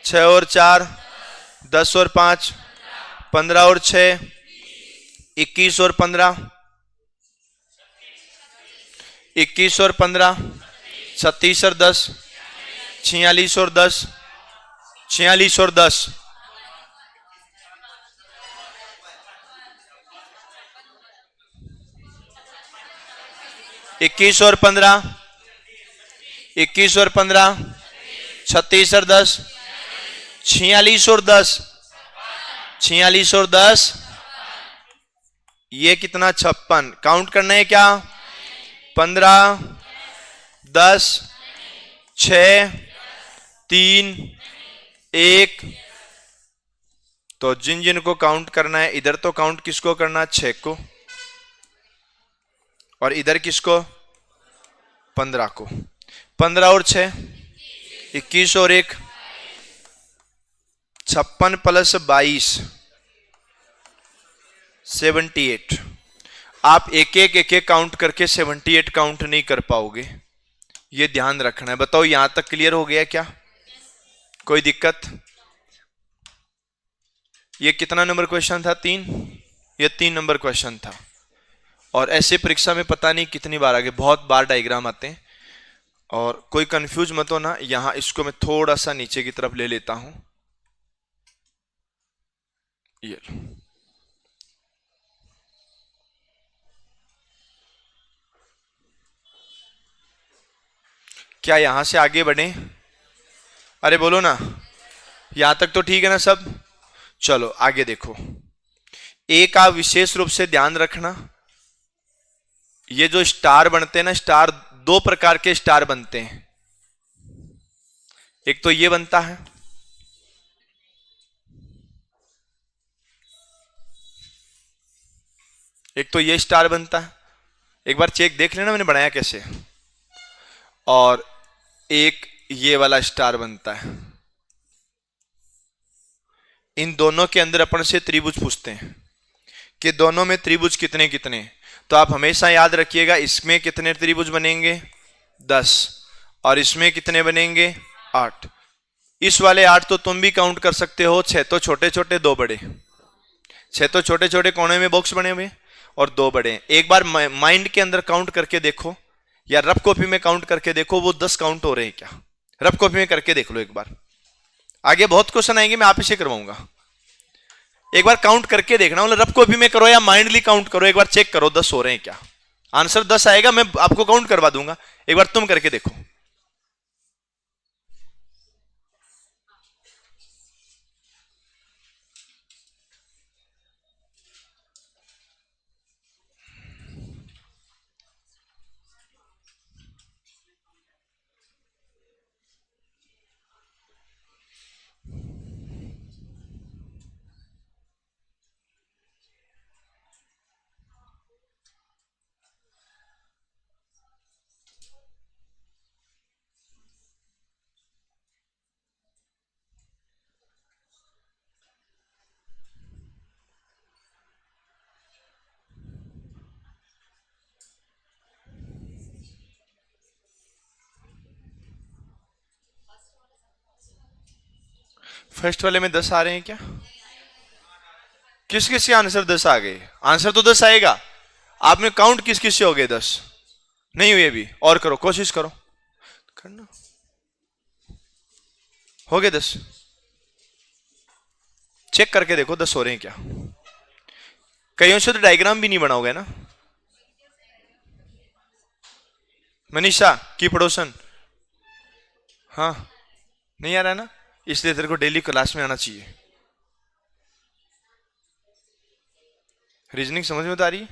6 और 4 10 और 5 15 और 6 21 और 15 21 और 15 36 और 10 46 और 10 46 और 10 21 और 15 21 और 15 36 और 10 46 और 10 46 और 10, ये कितना? 56। काउंट करना है क्या? 15 10 6 3 1। तो जिन जिन को काउंट करना है, इधर तो काउंट किसको करना? 6 को, और इधर किसको? 15 को। 15 और 6 21 और 1 56 + 22 78। आप एक एक काउंट करके 78 काउंट नहीं कर पाओगे, ये ध्यान रखना है। बताओ यहां तक क्लियर हो गया क्या? कोई दिक्कत? ये कितना नंबर क्वेश्चन था? 3। ये 3 नंबर क्वेश्चन था। और ऐसे परीक्षा में पता नहीं कितनी बार आगे, बहुत बार डायग्राम आते हैं। और कोई कंफ्यूज मत हो ना। यहां इसको मैं थोड़ा सा नीचे की तरफ ले लेता हूं। ये लो। क्या यहां से आगे बढ़े? अरे बोलो ना, यहां तक तो ठीक है ना सब? चलो आगे देखो। एक आप विशेष रूप से ध्यान रखना, ये जो स्टार बनते हैं ना, स्टार दो प्रकार के स्टार बनते हैं। एक तो ये बनता है, एक तो ये स्टार बनता है। एक बार चेक देख लेना मैंने बनाया कैसे। और एक ये वाला स्टार बनता है। इन दोनों के अंदर अपन से त्रिभुज पूछते हैं कि दोनों में त्रिभुज कितने कितने। तो आप हमेशा याद रखिएगा, इसमें कितने त्रिभुज बनेंगे? 10। और इसमें कितने बनेंगे? 8। इस वाले 8 तो तुम भी काउंट कर सकते हो। 6 तो छोटे छोटे, 2 बड़े। 6 तो छोटे छोटे कोने में बॉक्स बने हुए और 2 बड़े। एक बार माइंड के अंदर काउंट करके देखो या रफ कॉपी में काउंट करके देखो, वो 10 काउंट हो रहे हैं क्या? रफ कॉपी में करके देख लो एक बार। आगे बहुत क्वेश्चन आएंगे, मैं आप इसे करवाऊंगा। एक बार काउंट करके देखना, मतलब रफ कॉपी में करो या माइंडली काउंट करो, एक बार चेक करो 10 हो रहे हैं क्या। आंसर 10 आएगा, मैं आपको काउंट करवा दूंगा, एक बार तुम करके देखो। फर्स्ट वाले में 10 आ रहे हैं क्या? किस किस के आंसर 10 आ गए? आंसर तो 10 आएगा, आप में काउंट किस किस से हो गए? 10 नहीं हुए अभी, और करो, कोशिश करो करना। हो गए 10? चेक करके देखो 10 हो रहे हैं क्या। कईयों से तो डायग्राम भी नहीं बनाओगे ना। मनीषा की पड़ोसन, हाँ नहीं आ रहा ना, इसलिए तेरे को डेली क्लास में आना चाहिए। रीजनिंग समझ में तो आ रही है?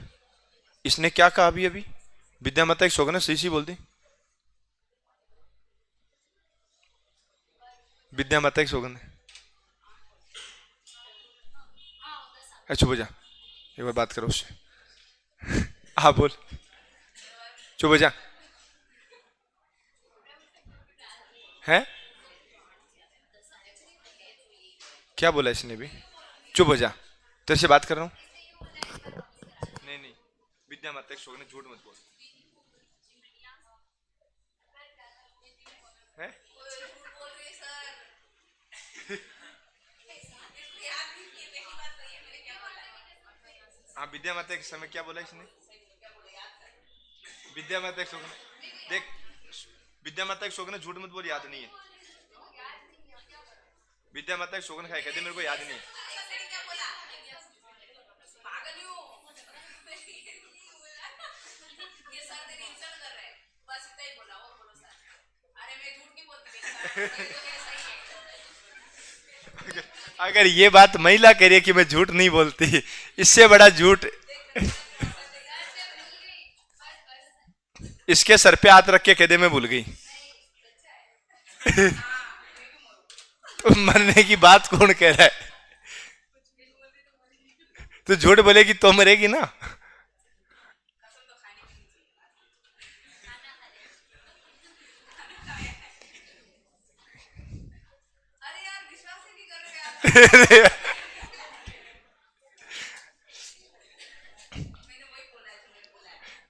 इसने क्या कहा अभी? अभी विद्या माता एक शोगन सही सी बोल दी। विद्या माता एक शोगन है। चुप हो जा, एक बार बात करो उससे। हाँ बोल, चुप हो जा। है क्या बोला इसने भी? चुप हो जा, तेरे से बात कर रहा हूं। नहीं नहीं, विद्या माता एक शोगन, झूठ मत बोल। है हाँ, विद्या माता के समय क्या बोला इसने? विद्या माता एक शोगन, देख विद्या माता एक शोगन, झूठ मत बोल, याद नहीं है। विद्या माता एक शोगन खाए कहते मेरे को याद नहीं है। अगर ये बात महिला कह रही है कि मैं झूठ नहीं बोलती, इससे बड़ा झूठ। इसके सर पे हाथ रख के कह दे मैं भूल गई। तो मरने की बात कौन कह रहा है? तो झूठ बोलेगी तो मरेगी ना।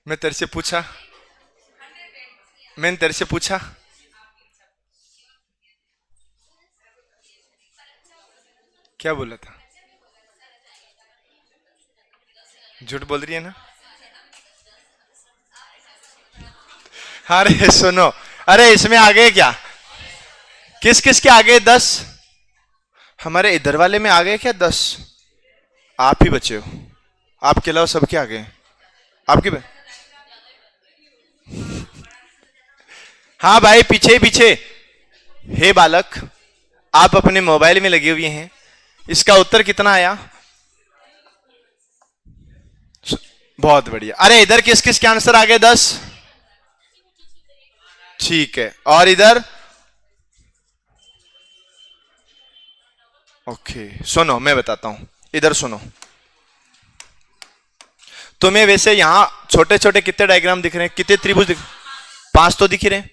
मैं तेरे से पूछा, मैंने तेरे से पूछा, क्या बोला था? झूठ बोल रही है ना। अरे सुनो, अरे इसमें आ गए क्या? किस किस के आगे 10? हमारे इधर वाले में आ गए क्या 10? आप ही बचे हो, आपके अलावा सब क्या आ गए आपके हाँ भाई, पीछे ही पीछे। हे बालक, आप अपने मोबाइल में लगे हुए हैं। इसका उत्तर कितना आया? बहुत बढ़िया। अरे इधर किस किस के आंसर आ गए? 10। ठीक है, और इधर? ओके, सुनो मैं बताता हूं, इधर सुनो। तुम्हें वैसे यहां छोटे छोटे कितने डायग्राम दिख रहे हैं? कितने त्रिभुज दिख? 5 तो दिख ही रहे हैं।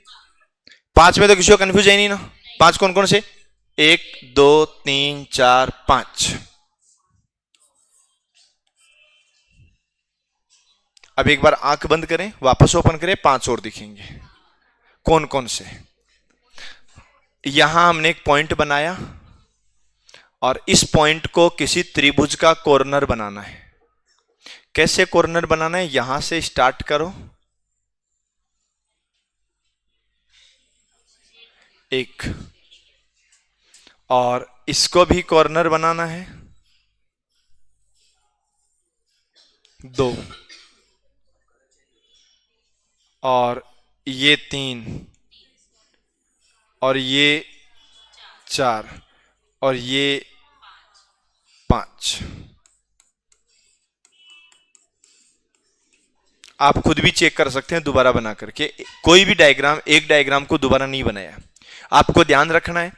5 में तो किसी को कंफ्यूज है नहीं ना? 5 कौन कौन से? 1 2 3 4 5। अब एक बार आंख बंद करें, वापस ओपन करें, 5 और दिखेंगे। कौन कौन से? यहां हमने एक पॉइंट बनाया और इस पॉइंट को किसी त्रिभुज का कॉर्नर बनाना है। कैसे कॉर्नर बनाना है? यहां से स्टार्ट करो, एक, और इसको भी कॉर्नर बनाना है, 2, और ये 3, और ये 4, और ये 5। आप खुद भी चेक कर सकते हैं दोबारा बना करके। कोई भी डायग्राम, एक डायग्राम को दोबारा नहीं बनाया। आपको ध्यान रखना है,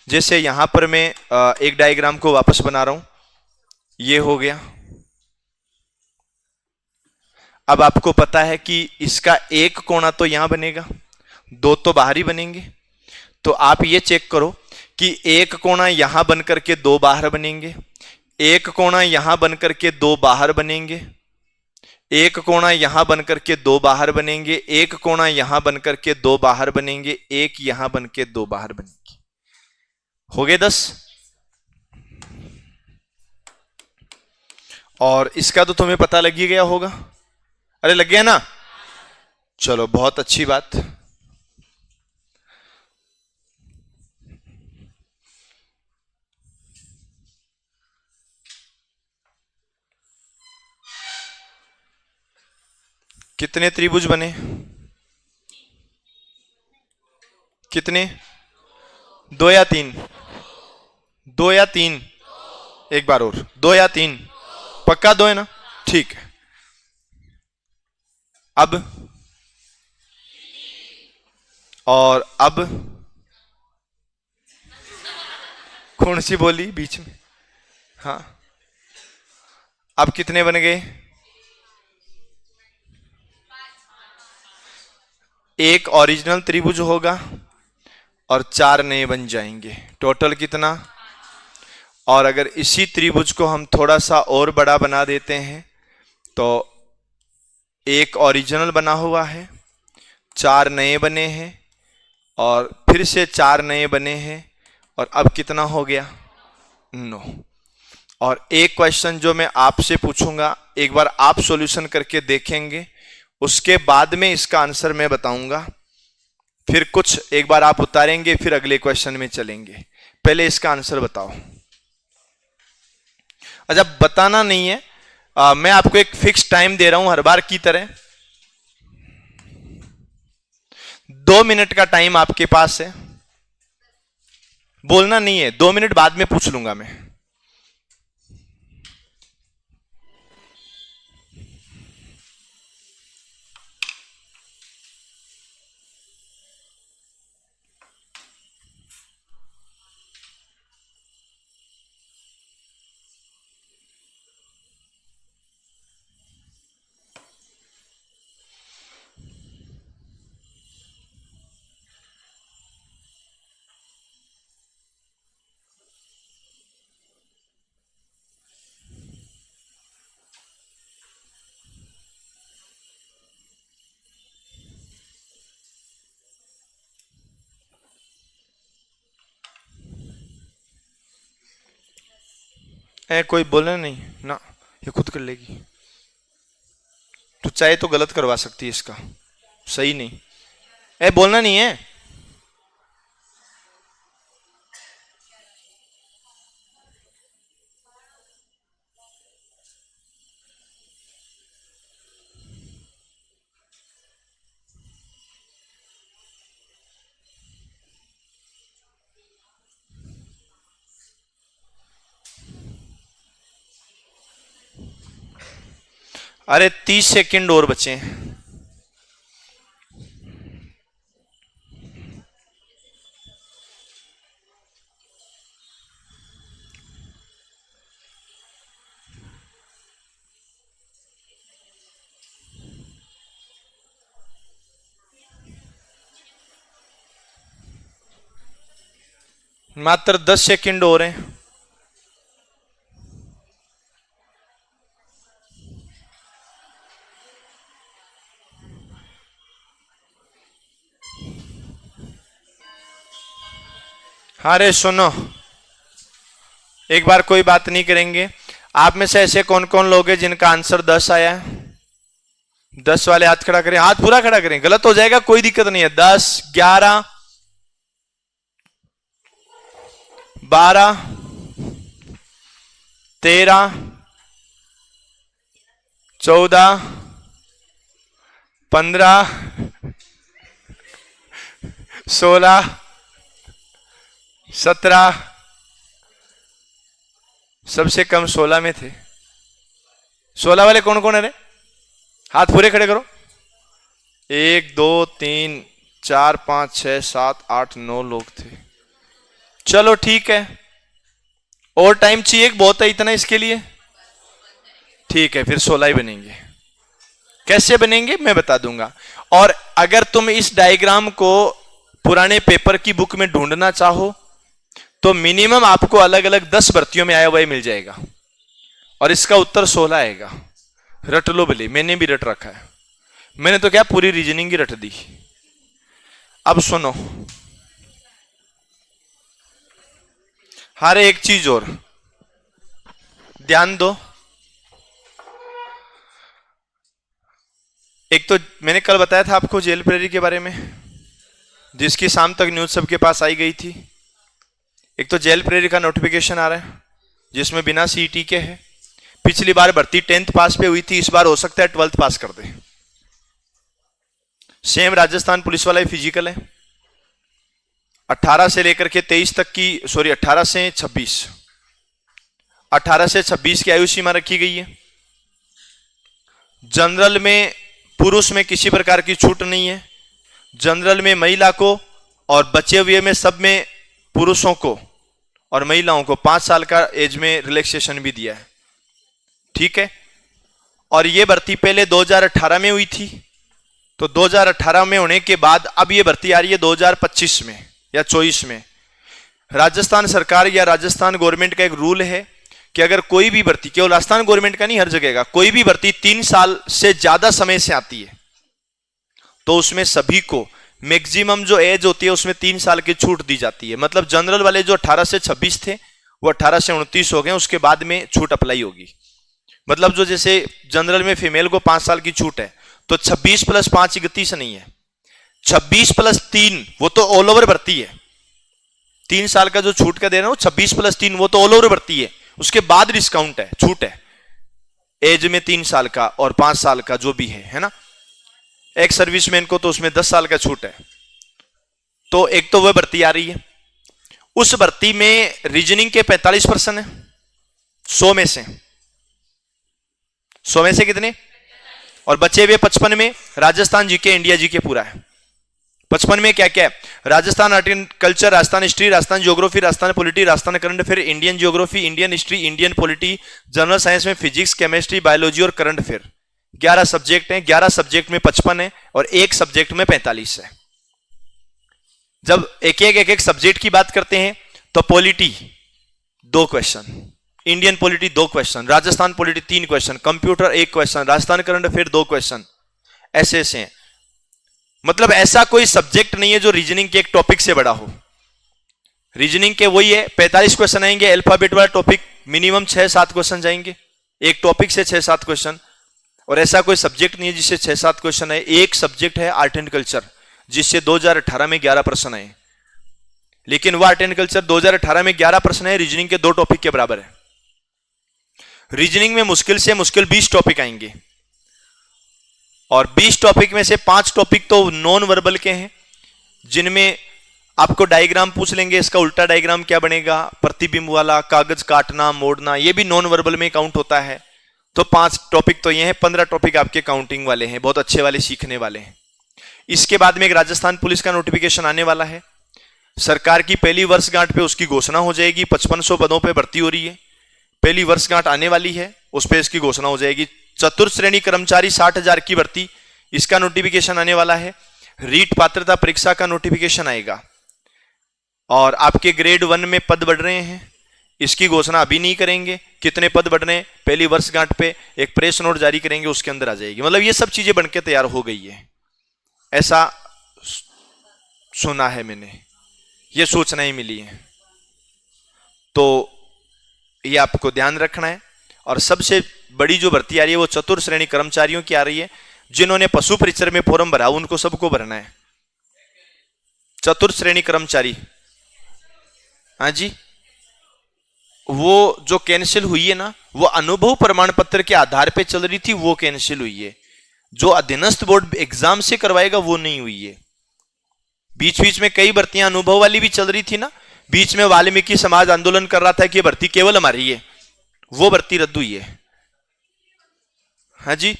जैसे यहां पर मैं एक डायग्राम को वापस बना रहा हूं, ये हो गया। अब आपको पता है कि इसका एक कोना तो यहां बनेगा, 2 तो बाहर ही बनेंगे। तो आप ये चेक करो कि एक कोना यहां बन करके 2 बाहर बनेंगे, एक कोना यहां बन करके 2 बाहर बनेंगे, एक कोना यहां बन करके 2 बाहर बनेंगे, एक कोना यहां बन करके 2 बाहर बनेंगे, एक यहां बन के 2 बाहर बनेंगे। हो गए 10। और इसका तो तुम्हें पता लग ही गया होगा। अरे लग गया ना? चलो बहुत अच्छी बात। कितने त्रिभुज बने? कितने? 2 या 3? 2 या 3? एक बार और, 2 या 3? पक्का 2 है ना? ठीक है। अब, और अब कौन सी बोली बीच में? हाँ, अब कितने बन गए? एक ओरिजिनल त्रिभुज होगा और 4 नए बन जाएंगे। टोटल कितना? और अगर इसी त्रिभुज को हम थोड़ा सा और बड़ा बना देते हैं तो एक ओरिजिनल बना हुआ है, 4 नए बने हैं, और फिर से 4 नए बने हैं, और अब कितना हो गया? 9। और एक क्वेश्चन जो मैं आपसे पूछूंगा, एक बार आप सॉल्यूशन करके देखेंगे, उसके बाद में इसका आंसर मैं बताऊंगा। फिर कुछ एक बार आप उतारेंगे, फिर अगले क्वेश्चन में चलेंगे। पहले इसका आंसर बताओ। अच्छा, बताना नहीं है, मैं आपको एक फिक्स टाइम दे रहा हूं हर बार की तरह। 2 मिनट का टाइम आपके पास है। बोलना नहीं है, 2 मिनट बाद में पूछ लूंगा मैं। कोई बोलना नहीं ना, ये खुद कर लेगी। तू चाहे तो गलत करवा सकती है इसका, सही नहीं। बोलना नहीं है। अरे 30 सेकंड और बचे हैं। मात्र 10 सेकंड और हैं। अरे सुनो, एक बार कोई बात नहीं करेंगे। आप में से ऐसे कौन कौन लोग हैं जिनका आंसर 10 आया है? 10 वाले हाथ खड़ा करें, हाथ पूरा खड़ा करें, गलत हो जाएगा कोई दिक्कत नहीं है। 10, 11, 12, 13, 14, 15, 16, 17, सबसे कम 16 में थे। 16 वाले कौन कौन है रे? हाथ पूरे खड़े करो। 1, 2, 3, 4, 5, 6, 7, 8, 9 लोग थे। चलो ठीक है, और टाइम चाहिए? बहुत है इतना इसके लिए? ठीक है, फिर 16 ही बनेंगे। कैसे बनेंगे मैं बता दूंगा। और अगर तुम इस डायग्राम को पुराने पेपर की बुक में ढूंढना चाहो तो मिनिमम आपको अलग अलग 10 भर्तियों में आया हुआ ही मिल जाएगा, और इसका उत्तर 16 आएगा। रट लो भले, मैंने भी रट रखा है। मैंने तो क्या पूरी रीजनिंग ही रट दी। अब सुनो, हर एक चीज और ध्यान दो। एक तो मैंने कल बताया था आपको जेल प्रेरी के बारे में, जिसकी शाम तक न्यूज सबके पास आई गई थी। एक तो जेल प्रेरी का नोटिफिकेशन आ रहा है जिसमें बिना सीईटी के है। पिछली बार भर्ती 10th पास पे हुई थी, इस बार हो सकता है 12th पास कर दे। सेम राजस्थान पुलिस वाला ही फिजिकल है। 18 से लेकर के 23 तक की, सॉरी 18 से 26, 18 से 26 की आयु सीमा रखी गई है। जनरल में पुरुष में किसी प्रकार की छूट नहीं है। जनरल में महिला को और बचे हुए में सब में पुरुषों को और महिलाओं को 5 साल का एज में रिलैक्सेशन भी दिया है। ठीक है, और यह भर्ती पहले 2018 में हुई थी, तो 2018 में होने के बाद अब यह भर्ती आ रही है 2025 में या 24 में। राजस्थान सरकार या राजस्थान गवर्नमेंट का एक रूल है कि अगर कोई भी भर्ती, केवल राजस्थान गवर्नमेंट का नहीं, हर जगह का, कोई भी भर्ती 3 साल से ज्यादा समय से आती है तो उसमें सभी को मैक्सिमम जो एज होती है उसमें 3 साल की छूट दी जाती है। मतलब जनरल वाले जो 18 से 26 थे वो 18 से 29 हो गए, उसके बाद में छूट अप्लाई होगी। मतलब जो जैसे जनरल में फीमेल को 5 साल की छूट है, तो 26 + 5 31 नहीं है, 26 + 3 वो तो ऑल ओवर भर्ती है। 3 साल का जो छूट का दे रहा हूं 26 + 3 वो तो ऑल ओवर भर्ती है, उसके बाद डिस्काउंट है, छूट है एज में 3 साल का और 5 साल का जो भी है ना। एक सर्विसमैन को तो उसमें 10 साल का छूट है। तो एक तो वह भर्ती आ रही है, उस भर्ती में रीजनिंग के 45% है 100 में से। 100 में से कितने? और बचे हुए 55 में राजस्थान जीके, इंडिया जीके पूरा है। 55 में क्या क्या है? Rajasthan art and culture, Rajasthan history, Rajasthan geography, Rajasthan polity, Rajasthan current affair, Indian geography, Indian history, Indian polity, general science में फिजिक्स, केमिस्ट्री, बायोलॉजी और करंट अफेयर। 11 सब्जेक्ट हैं, 11 सब्जेक्ट में 55 है और एक सब्जेक्ट में 45 है। जब एक सब्जेक्ट की बात करते हैं तो polity 2 question, Indian polity 2 question, Rajasthan polity 3 question, computer 1 question, Rajasthan current affair 2 question, ऐसे ऐसे हैं। मतलब ऐसा कोई सब्जेक्ट नहीं है जो रीजनिंग के एक टॉपिक से बड़ा हो। रीजनिंग के वही है, 45 क्वेश्चन आएंगे। अल्फाबेट वाला टॉपिक मिनिमम 6-7 क्वेश्चन जाएंगे, एक टॉपिक से 6-7 क्वेश्चन। और ऐसा कोई सब्जेक्ट नहीं है जिससे 6-7 क्वेश्चन है। एक सब्जेक्ट है आर्ट एंड कल्चर, जिससे 2018 में 11 प्रश्न आए, लेकिन वह आर्ट एंड कल्चर 2018 में 11 प्रश्न है, रीजनिंग के 2 टॉपिक के बराबर है। रीजनिंग में मुश्किल से मुश्किल 20 टॉपिक आएंगे और 20 टॉपिक में से 5 टॉपिक तो नॉन वर्बल के हैं, जिनमें आपको डायग्राम पूछ लेंगे, इसका उल्टा डायग्राम क्या बनेगा, प्रतिबिंब वाला, कागज काटना मोड़ना, यह भी नॉन वर्बल में काउंट होता है। तो 5 टॉपिक तो ये हैं, 15 टॉपिक आपके काउंटिंग वाले हैं, बहुत अच्छे वाले सीखने वाले हैं। इसके बाद में एक राजस्थान पुलिस का नोटिफिकेशन आने वाला है। सरकार की पहली वर्षगांठ पे उसकी घोषणा हो जाएगी। 5500 पदों पे भर्ती हो रही है, पहली वर्षगांठ आने वाली है, उस पर इसकी घोषणा हो जाएगी। चतुर्थ श्रेणी कर्मचारी 60,000 की भर्ती, इसका नोटिफिकेशन आने वाला है। रीट पात्रता परीक्षा का नोटिफिकेशन आएगा। और आपके ग्रेड 1 में पद बढ़ रहे हैं, इसकी घोषणा अभी नहीं करेंगे, कितने पद बढ़ रहे हैं पहली वर्षगांठ पे एक प्रेस नोट जारी करेंगे, उसके अंदर आ जाएगी। मतलब ये सब चीजें बनके तैयार हो गई है, ऐसा सुना है मैंने, ये सूचनाएं मिली हैं। तो ये आपको ध्यान रखना है। और सबसे बड़ी जो भर्ती आ रही है वो चतुर्थ श्रेणी कर्मचारियों की आ रही है। जिन्होंने पशु परिचर में फॉर्म भरा उनको सबको भरना है, चतुर्थ श्रेणी कर्मचारी। हाँ जी, वो जो कैंसिल हुई है ना, वो अनुभव प्रमाण पत्र के आधार पे चल रही थी, वो कैंसिल हुई है। जो अधीनस्थ बोर्ड एग्जाम से करवाएगा वो नहीं हुई है। बीच बीच में कई भर्तियां अनुभव वाली भी चल रही थी ना, बीच में वाल्मीकि समाज आंदोलन कर रहा था कि ये भर्ती केवल हमारी है, वो भर्ती रद्द हुई है। हाँ जी,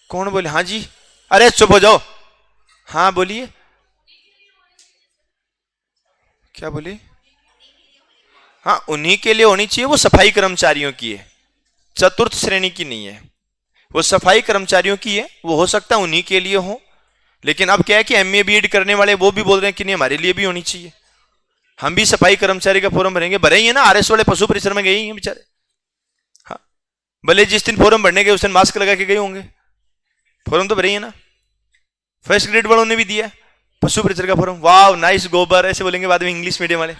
कौन बोले? हाँ जी, अरे चुप हो जाओ। हाँ बोलिए, क्या बोली? हाँ, उन्हीं के लिए होनी चाहिए, वो सफाई कर्मचारियों की है, चतुर्थ श्रेणी की नहीं है, वो सफाई कर्मचारियों की है। वो हो सकता है उन्हीं के लिए हो, लेकिन अब क्या है कि एमए बीएड करने वाले वो भी बोल रहे हैं कि नहीं हमारे लिए भी होनी चाहिए, हम भी सफाई कर्मचारी का फॉर्म भरेंगे। भरे ही है ना, आरएस वाले पशु परिसर में गए ही हैं बेचारे। हाँ, भले जिस दिन फॉर्म भरने गए उस दिन मास्क लगा के गए होंगे, फॉर्म तो भरे ही है ना। फर्स्ट ग्रेड वालों ने भी दिया पशु परिचर का फॉर्म, वाह नाइस गोबर ऐसे बोलेंगे बाद में इंग्लिश मीडियम वाले,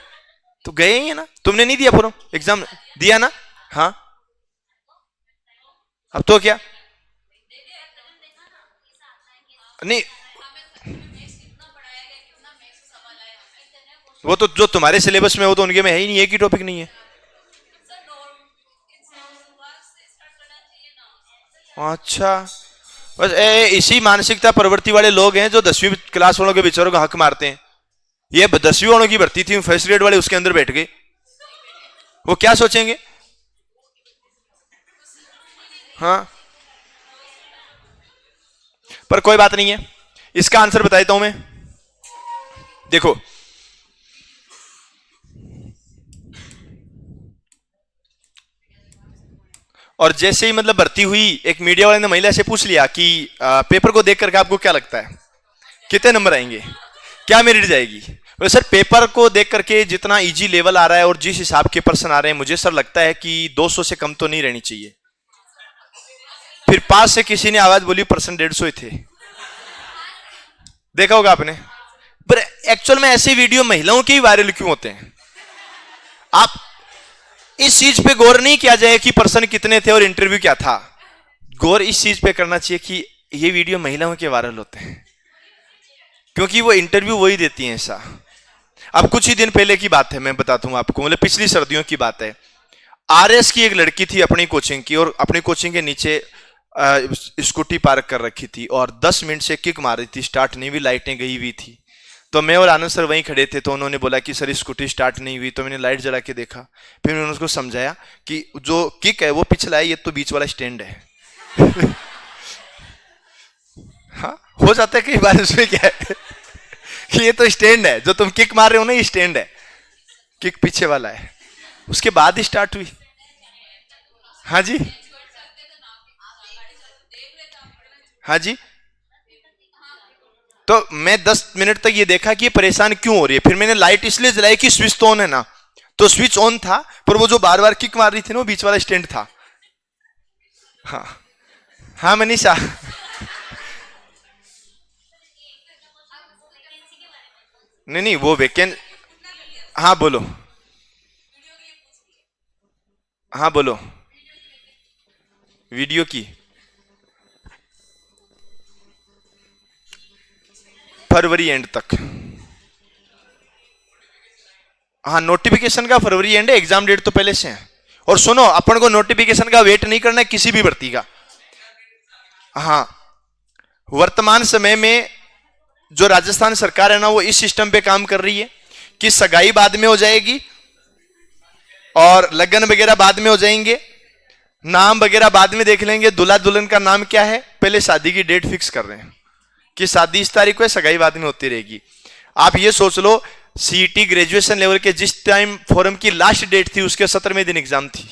तो गए ही है ना। तुमने नहीं दिया फॉर्म, एग्जाम दिया ना? हाँ, अब तो क्या नहीं, वो तो जो तुम्हारे सिलेबस में हो तो उनके में है ही नहीं, एक ही टॉपिक नहीं है। अच्छा, बस इसी मानसिकता प्रवृत्ति वाले लोग हैं जो 10वीं क्लास वालों के बेचारों का हक मारते हैं। ये 10वीं वालों की भर्ती थी, फर्स्ट ग्रेड वाले उसके अंदर बैठ गए, वो क्या सोचेंगे? हाँ, पर कोई बात नहीं है, इसका आंसर बताता हूं मैं। देखो, और जैसे ही मतलब भर्ती हुई, एक मीडिया वाले ने महिला से पूछ लिया कि पेपर को देख करके आपको क्या लगता है कितने नंबर आएंगे, क्या मेरिट जाएगी? बोले सर पेपर को देख करके जितना इजी लेवल आ रहा है और जिस हिसाब के पर्सन आ रहे हैं, मुझे सर लगता है कि 200 से कम तो नहीं रहनी चाहिए। फिर पास से किसी ने आवाज बोली पर्सन 150 ही थे, देखा होगा आपने। पर एक्चुअल में ऐसे वीडियो महिलाओं के ही वायरल क्यों होते हैं? आप इस चीज पे गौर नहीं किया जाए कि पर्सन कितने थे और इंटरव्यू क्या था। गौर इस चीज पे करना चाहिए कि ये वीडियो महिलाओं के वायरल होते हैं क्योंकि वो इंटरव्यू वही देती हैं ऐसा। अब कुछ ही दिन पहले की बात है, मैं बताता हूं आपको, मतलब पिछली सर्दियों की बात है। आरएस की एक लड़की थी अपनी कोचिंग की, और अपनी कोचिंग के नीचे स्कूटी पार्क कर रखी थी और 10 मिनट से किक मार रही थी, स्टार्ट नहीं हुई, लाइटें गई हुई थी। तो मैं और आनंद सर वहीं खड़े थे, तो उन्होंने बोला कि सर स्कूटी स्टार्ट नहीं हुई। तो मैंने लाइट जला के देखा, फिर मैंने उसको समझाया कि जो किक है वो पिछला है, ये तो बीच वाला स्टैंड है। हाँ, हो जाता है कई बार, उसमें क्या है कि ये तो स्टैंड है, जो तुम किक मार रहे हो ना ये स्टैंड है, किक पीछे वाला है। उसके बाद ही स्टार्ट हुई। हाँ जी, हाँ जी। तो मैं 10 मिनट तक ये देखा कि ये परेशान क्यों हो रही है। फिर मैंने लाइट इसलिए जलाई कि स्विच तो ऑन है ना, तो स्विच ऑन था, पर वो जो बार बार किक मार रही थी ना वो बीच वाला स्टैंड था। हाँ हाँ मनीषा, नहीं नहीं वो वैकेंट, हाँ बोलो, हाँ बोलो। वीडियो की फरवरी एंड तक, हाँ नोटिफिकेशन का फरवरी एंड है, एग्जाम डेट तो पहले से है। और सुनो, अपन को नोटिफिकेशन का वेट नहीं करना है किसी भी भर्ती का। हाँ, वर्तमान समय में जो राजस्थान सरकार है ना, वो इस सिस्टम पे काम कर रही है कि सगाई बाद में हो जाएगी और लगन वगैरह बाद में हो जाएंगे, नाम वगैरह बाद में देख लेंगे। दूल्हा दुल्हन का नाम क्या है, पहले शादी की डेट फिक्स कर रहे हैं कि शादी इस तारीख को है, सगाई बाद में होती रहेगी। आप ये सोच लो सीईटी ग्रेजुएशन लेवल के जिस टाइम फॉरम की लास्ट डेट थी उसके 17वें दिन एग्जाम थी,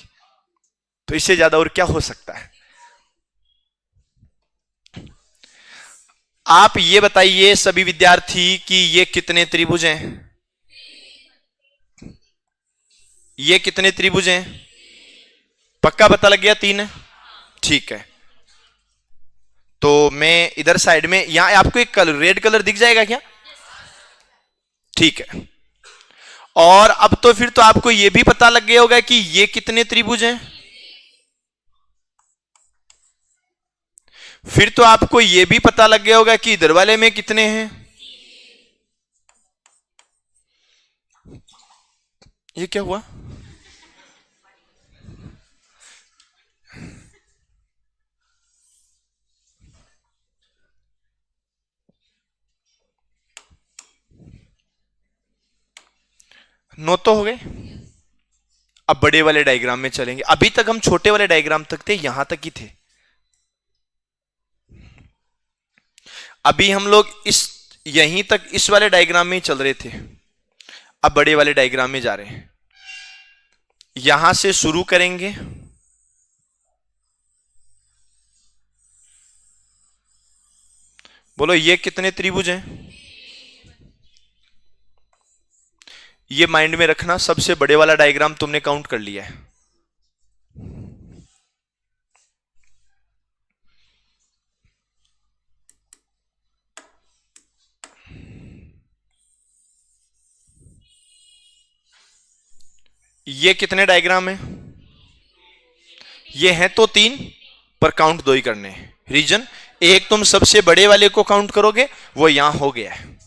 तो इससे ज्यादा और क्या हो सकता है। आप ये बताइए सभी विद्यार्थी कि ये कितने त्रिभुज हैं, ये कितने त्रिभुज हैं? पक्का पता लग गया, 3 है, ठीक है। तो मैं इधर साइड में, यहां आपको एक कलर रेड कलर दिख जाएगा क्या? ठीक है। और अब तो फिर तो आपको यह भी पता लग गया होगा कि ये कितने त्रिभुज हैं। फिर तो आपको यह भी पता लग गया होगा कि इधर वाले में कितने हैं। ये क्या हुआ? नौ तो हो गए। अब बड़े वाले डायग्राम में चलेंगे। अभी तक हम छोटे वाले डायग्राम तक थे, यहां तक ही थे। अभी हम लोग इस यहीं तक इस वाले डायग्राम में ही चल रहे थे। अब बड़े वाले डायग्राम में जा रहे हैं। यहां से शुरू करेंगे। बोलो ये कितने त्रिभुज हैं? ये माइंड में रखना, सबसे बड़े वाला डायग्राम तुमने काउंट कर लिया है। ये कितने डायग्राम है? ये हैं तो 3 पर काउंट 2 ही करने हैं। रीजन, एक तुम सबसे बड़े वाले को काउंट करोगे, वो यहां हो गया है।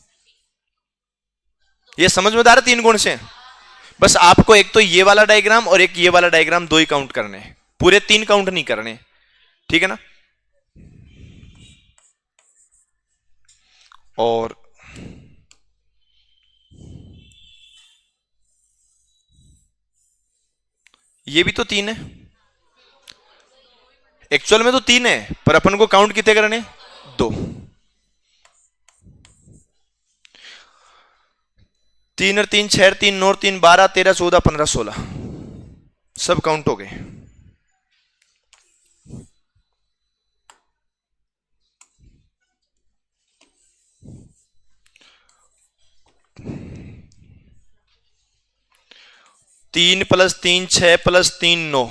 ये समझ में आ रहा है 3 गुण से? बस आपको एक तो ये वाला डायग्राम और एक ये वाला डायग्राम 2 ही काउंट करने हैं, पूरे 3 काउंट नहीं करने, ठीक है ना। और ये भी तो 3 है। एक्चुअल में तो 3 है पर अपन को काउंट कितने करने? 2। 3 और 3 6, 3 9, 3 12, 13, 14, 15, 16 सब काउंट हो गए। तीन plus 3 6 plus 3 9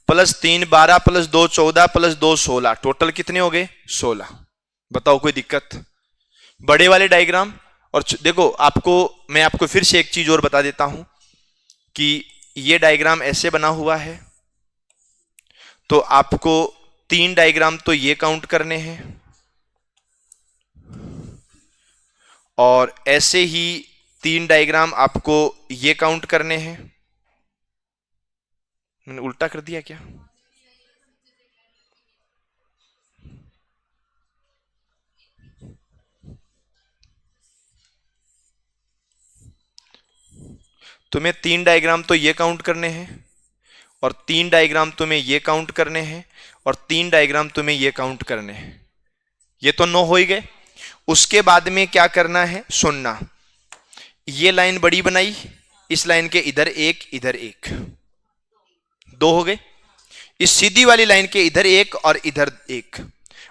plus 3 12 plus 2 14 plus 2 16, total कितने हो गए? 16। बताओ कोई दिक्कत? बड़े वाले डायग्राम। और देखो आपको मैं आपको फिर से एक चीज और बता देता हूं कि ये डायग्राम ऐसे बना हुआ है, तो आपको 3 डायग्राम तो ये काउंट करने हैं और ऐसे ही 3 डायग्राम आपको ये काउंट करने हैं। मैंने उल्टा कर दिया क्या? तुम्हें 3 डायग्राम तो ये काउंट करने हैं और 3 डायग्राम तुम्हें ये काउंट करने हैं और 3 डायग्राम तुम्हें ये काउंट करने हैं। ये तो 9 हो ही गए। उसके बाद में क्या करना है सुनना। ये लाइन बड़ी बनाई, इस लाइन के इधर 1 इधर 1, 2 हो गए। इस सीधी वाली लाइन के इधर 1 और इधर 1,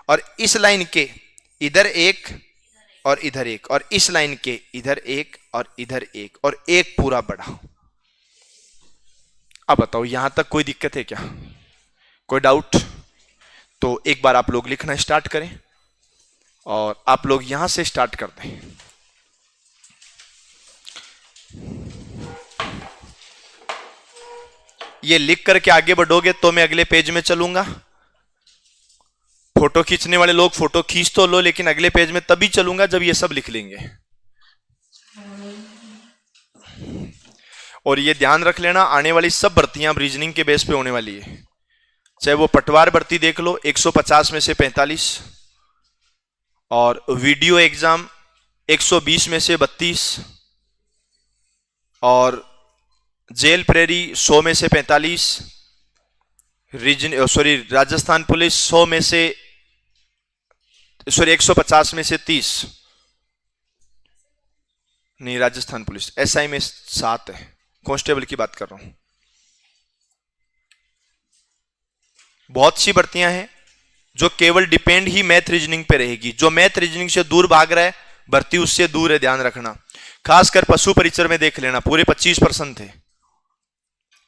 और इस लाइन के इधर 1 और इधर 1, और इस लाइन के इधर 1 और इधर 1, और एक पूरा बड़ा। अब बताओ यहां तक कोई दिक्कत है क्या? कोई डाउट? तो एक बार आप लोग लिखना स्टार्ट करें और आप लोग यहां से स्टार्ट कर दें। ये लिख करके आगे बढ़ोगे तो मैं अगले पेज में चलूंगा। फोटो खींचने वाले लोग फोटो खींच तो लो, लेकिन अगले पेज में तभी चलूंगा जब ये सब लिख लेंगे। और ये ध्यान रख लेना, आने वाली सब भर्तियां रीजनिंग के बेस पे होने वाली है। चाहे वो पटवार भर्ती देख लो 150 में से 45, और वीडियो एग्जाम 120 में से 32, और जेल प्रेरी 100 में से 45, राजस्थान पुलिस 100 में से 150 में से 30 नहीं, राजस्थान पुलिस एसआई में 7 है, कांस्टेबल की बात कर रहा हूं। बहुत सी भर्तियां हैं जो केवल डिपेंड ही मैथ रीजनिंग पे रहेगी। जो मैथ रीजनिंग से दूर भाग रहा है भर्ती उससे दूर है, ध्यान रखना। खासकर पशु परिचर में देख लेना, पूरे 25% थे।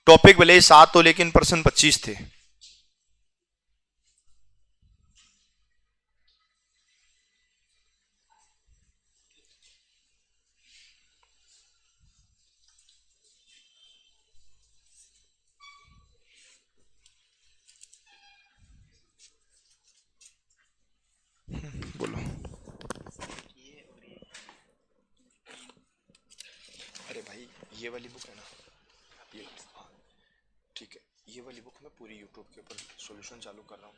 टॉपिक भले 7 हो लेकिन पर्सन 25 थे। बोलो। अरे भाई ये वाली बुक है ना, ये ठीक है, ये वाली बुक मैं पूरी यूट्यूब के ऊपर सॉल्यूशन चालू कर रहा हूँ,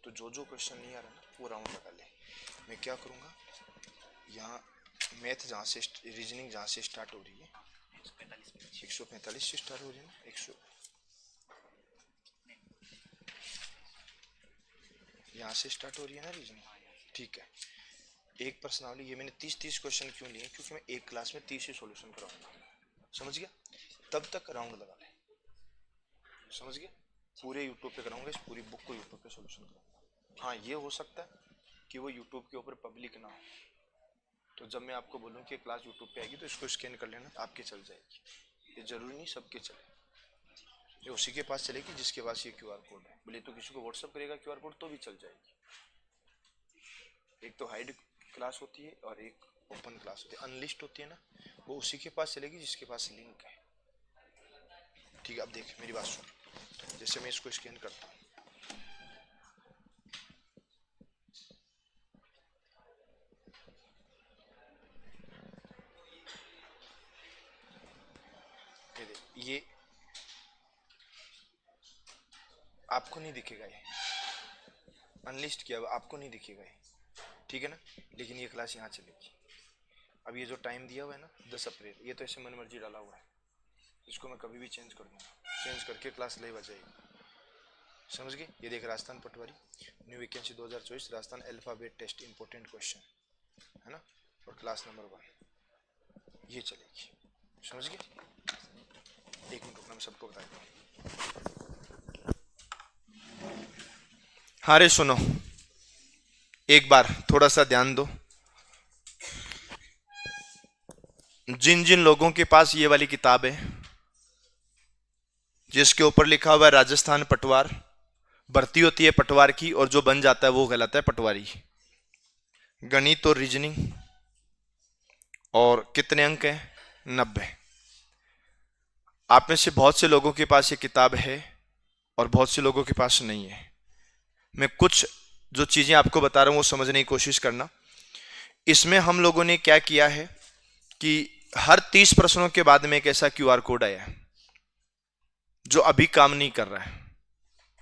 तो जो जो क्वेश्चन नहीं आ रहा ना वो राउंड लगा ले। मैं क्या करूँगा, यहाँ मैथ जहाँ से रीजनिंग जहाँ से स्टार्ट हो रही है 145 से स्टार्ट हो रही है ना, 100 यहाँ से स्टार्ट हो रही है ना रीजनिंग, ठीक है। एक प्रश्नावली, ये मैंने 30 क्वेश्चन क्यों लिए, क्योंकि मैं एक क्लास में 30 ही सॉल्यूशन कराऊंगा, समझ गया। तब तक राउंड लगा ले, समझ गया। पूरे यूट्यूब पे कराऊंगा, इस पूरी बुक को यूट्यूब पे सॉल्यूशन कराऊंगा। हाँ ये हो सकता है कि वो यूट्यूब के ऊपर पब्लिक ना हो, तो जब मैं आपको बोलूँ कि क्लास यूट्यूब पे आएगी तो इसको स्कैन कर लेना, आपके चल जाएगी। ये जरूरी नहीं सबके चले, ये उसी के पास चलेगी जिसके पास ये क्यूआर कोड है। बोले तो किसी को व्हाट्सअप करेगा क्यूआर कोड तो भी चल जाएगी। एक तो हाइड क्लास होती है और एक ओपन क्लास होती है, अनलिस्ट होती है ना, वो उसी के पास चलेगी जिसके पास लिंक है, ठीक है। अब देख मेरी बात सुन, जैसे मैं इसको स्कैन करता हूँ, ये आपको नहीं दिखेगा, ये अनलिस्ट किया आपको नहीं दिखेगा ये, ठीक है ना, लेकिन ये क्लास यहाँ चलेगी। अब ये जो टाइम दिया हुआ है ना 10 अप्रैल, ये तो ऐसे मन मर्जी डाला हुआ है, इसको मैं कभी भी चेंज कर दूंगा, चेंज करके क्लास ले बजाएगी, समझ गए। ये देख Rajasthan patwari new vacancy 2024 Rajasthan alphabet test important question है ना, और क्लास नंबर 1 ये चलेगी, समझ गए। एक मिनट रुकना, मैं सबको बता दूँ। हाँ रे सुनो, एक बार थोड़ा सा ध्यान दो। जिन जिन लोगों के पास ये वाली किताब है जिसके ऊपर लिखा हुआ है राजस्थान पटवार, भर्ती होती है पटवार की और जो बन जाता है वो कहलाता है पटवारी। गणित और रीजनिंग, और कितने अंक हैं 90। आप में से बहुत से लोगों के पास ये किताब है और बहुत से लोगों के पास नहीं है। मैं कुछ जो चीजें आपको बता रहा हूं वो समझने की कोशिश करना। इसमें हम लोगों ने क्या किया है कि हर 30 प्रश्नों के बाद में एक ऐसा क्यूआर कोड आया है जो अभी काम नहीं कर रहा है।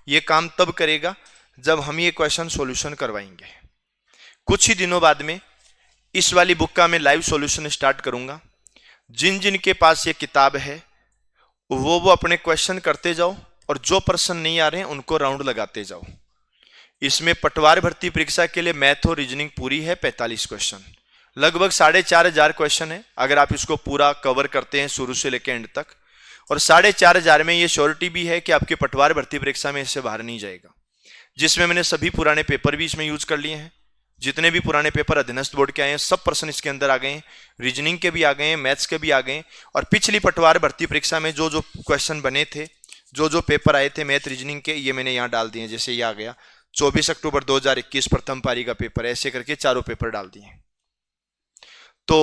ये काम तब करेगा जब हम ये क्वेश्चन सॉल्यूशन करवाएंगे। कुछ ही दिनों बाद में इस वाली बुक का मैं लाइव सॉल्यूशन स्टार्ट करूंगा। जिन जिन के पास ये किताब है वो अपने क्वेश्चन करते जाओ और जो प्रश्न नहीं आ रहे हैं उनको राउंड लगाते जाओ। इसमें पटवार भर्ती परीक्षा के लिए मैथ और रीजनिंग पूरी है 45 क्वेश्चन, लगभग 4500 क्वेश्चन है अगर आप इसको पूरा कवर करते हैं शुरू से लेकर एंड तक। और 4500 में ये श्योरिटी भी है कि आपके पटवार भर्ती परीक्षा में इससे बाहर नहीं जाएगा, जिसमें मैंने सभी पुराने पेपर भी इसमें यूज कर लिए हैं। जितने भी पुराने पेपर अधीनस्थ बोर्ड के आए हैं सब प्रश्न इसके अंदर आ गए हैं, रीजनिंग के भी आ गए हैं, मैथ्स के भी आ गए हैं। और पिछली पटवार भर्ती परीक्षा में जो जो क्वेश्चन बने थे, जो जो पेपर आए थे मैथ रीजनिंग के, ये मैंने यहाँ डाल दिए। जैसे ये आ गया 24 अक्टूबर 2021 प्रथम पारी का पेपर, ऐसे करके चारों पेपर डाल दिए। तो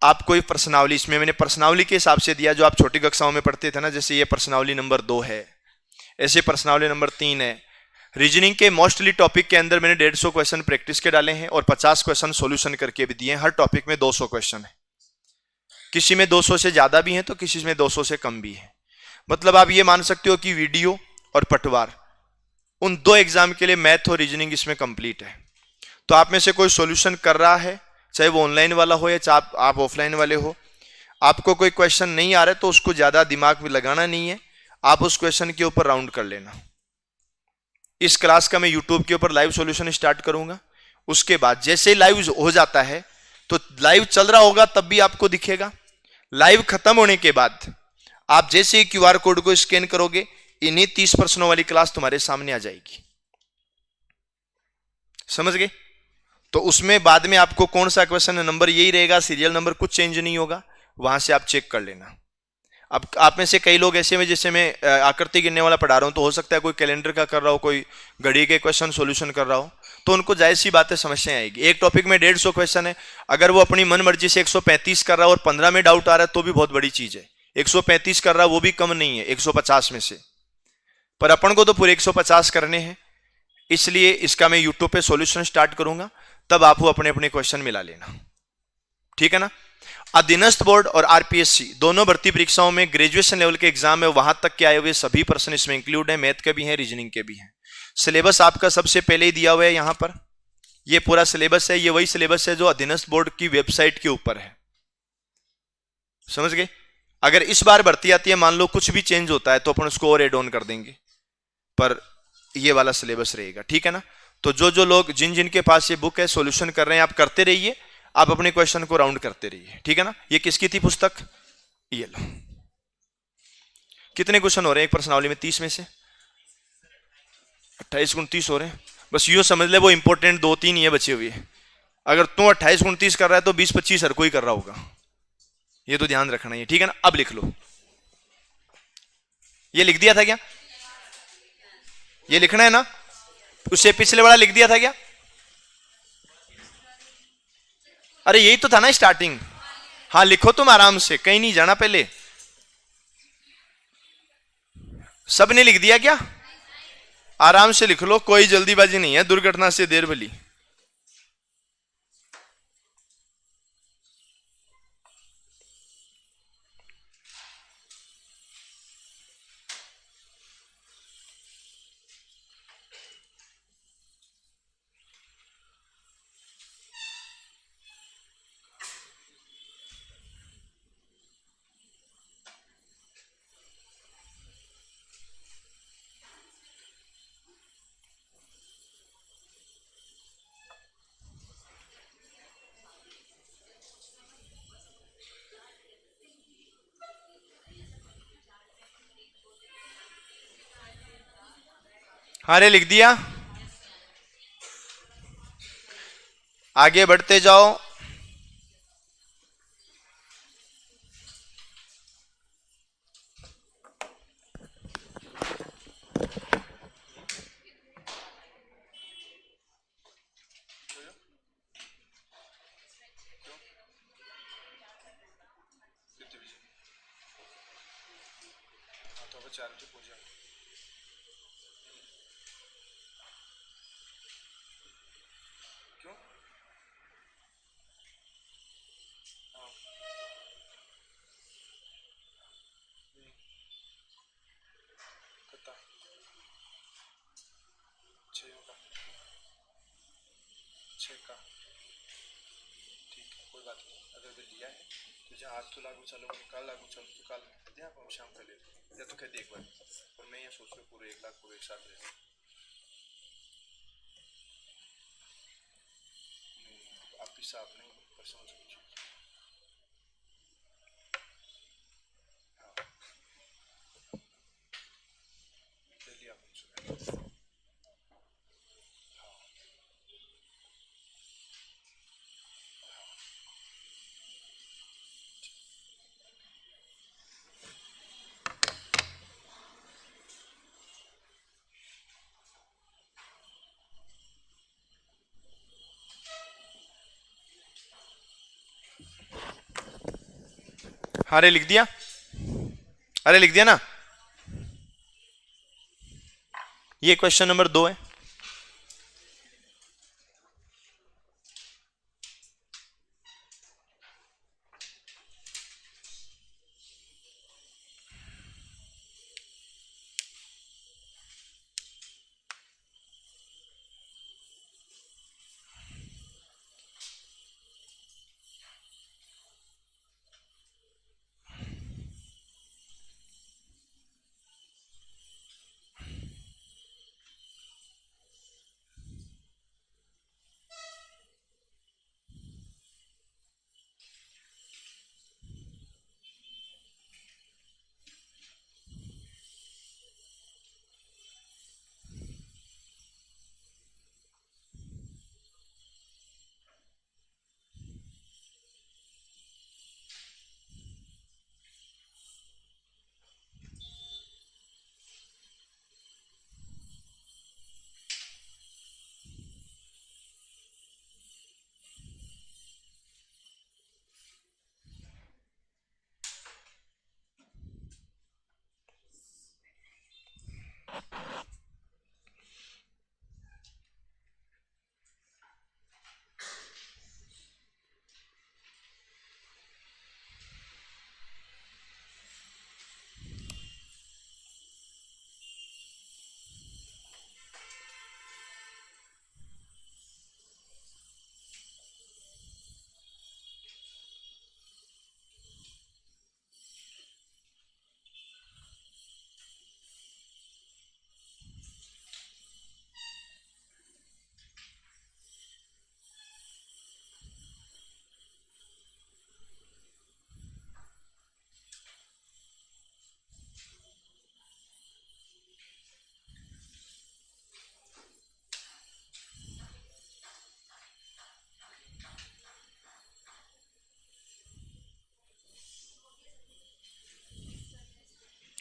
आप कोई प्रश्नावली, इसमें मैंने प्रश्नावली के हिसाब से दिया जो आप छोटी कक्षाओं में पढ़ते थे ना, जैसे ये प्रश्नावली नंबर 2 है, ऐसे प्रश्नावली नंबर 3 है। रीजनिंग के मोस्टली टॉपिक के अंदर मैंने 150 क्वेश्चन प्रैक्टिस के डाले हैं और 50 क्वेश्चन सॉल्यूशन करके भी दिए हैं। हर टॉपिक में 200 क्वेश्चन है, किसी में 200 से ज्यादा भी हैं तो किसी में 200 से कम भी है। मतलब आप ये मान सकते हो कि वीडियो और पटवार उन 2 एग्जाम के लिए मैथ और रीजनिंग इसमें कंप्लीट है। तो आप में से कोई सॉल्यूशन कर रहा है, चाहे वो ऑनलाइन वाला हो या चाहे आप ऑफलाइन वाले हो, आपको कोई क्वेश्चन नहीं आ रहा है तो उसको ज्यादा दिमाग में लगाना नहीं है, आप उस क्वेश्चन के ऊपर राउंड कर लेना। इस क्लास का मैं यूट्यूब के ऊपर लाइव सॉल्यूशन स्टार्ट करूंगा। उसके बाद जैसे लाइव हो जाता है तो लाइव चल रहा होगा तब भी आपको दिखेगा। लाइव खत्म होने के बाद आप जैसे ही क्यूआर कोड को स्कैन करोगे, इन्हीं 30 प्रश्नों वाली क्लास तुम्हारे सामने आ जाएगी। समझ गए? तो उसमें बाद में आपको कौन सा क्वेश्चन नंबर यही रहेगा, सीरियल नंबर कुछ चेंज नहीं होगा, वहां से आप चेक कर लेना। अब आप में से कई लोग ऐसे में, जैसे मैं आकृति गिनने वाला पढ़ा रहा हूं, तो हो सकता है कोई कैलेंडर का कर रहा हो, कोई घड़ी के क्वेश्चन सॉल्यूशन कर रहा हो, तो उनको जायज सी बातें समस्याएं आएगी। एक टॉपिक में 150 क्वेश्चन है, अगर वो अपनी मन मर्जी से 135 कर रहा है और 15 में डाउट आ रहा है तो भी बहुत बड़ी चीज है। 135 कर रहा है वो भी कम नहीं है 150 में से, पर अपन को तो पूरे 150 करने हैं। इसलिए इसका मैं यूट्यूब पे सॉल्यूशन स्टार्ट करूंगा, तब आप वो अपने अपने क्वेश्चन मिला लेना, ठीक है ना। अधीनस्थ बोर्ड और आरपीएससी दोनों भर्ती परीक्षाओं में ग्रेजुएशन लेवल के एग्जाम है, वहां तक के आए हुए सभी प्रश्न इसमें इंक्लूड है, मैथ के भी हैं, रीजनिंग के भी हैं। सिलेबस आपका सबसे पहले ही दिया हुआ है यहां पर, ये पूरा सिलेबस है, ये वही सिलेबस है जो अधीनस्थ बोर्ड की वेबसाइट के ऊपर है। समझ गए? अगर इस बार भर्ती आती है, मान लो कुछ भी चेंज होता है, तो अपन उसको और एड ऑन कर देंगे, पर ये वाला सिलेबस रहेगा, ठीक है ना। तो जो जो लोग, जिन जिन के पास ये बुक है, सॉल्यूशन कर रहे हैं, आप करते रहिए, आप अपने क्वेश्चन को राउंड करते रहिए, ठीक है ना। ये किसकी थी पुस्तक? ये लो। कितने क्वेश्चन हो रहे हैं एक प्रश्नावली में? 30 में से 28 29 हो रहे हैं। बस यूं समझ ले, वो इंपॉर्टेंट 2-3 ये बचे हुए हैं। अगर तू 28 29 कर रहा है तो 20-25 हर कोई कर रहा होगा, ये तो ध्यान रखना है, ठीक है ना। अब लिख लो। ये लिख दिया था क्या? ये लिखना है ना, उससे पिछले वाला लिख दिया था क्या? अरे यही तो था ना स्टार्टिंग। हाँ लिखो तुम आराम से, कहीं नहीं जाना पहले। सबने लिख दिया क्या? आराम से लिख लो, कोई जल्दीबाजी नहीं है, दुर्घटना से देर भली। अरे लिख दिया, आगे बढ़ते जाओ। कोई बात नहीं, अगर वे लिया है तो जहाँ आज तो लागू चलो, कल लागू चलो, तो कल दे आप शाम कर ले, या तो कह देख बार। और मैं यहाँ सोच रहा पूरे 1 लाख पूरे एक साथ ले, आप भी साफ नहीं पर समझ लीजिए। ले लिया आपने? अरे लिख दिया, अरे लिख दिया ना। ये क्वेश्चन नंबर 2 है।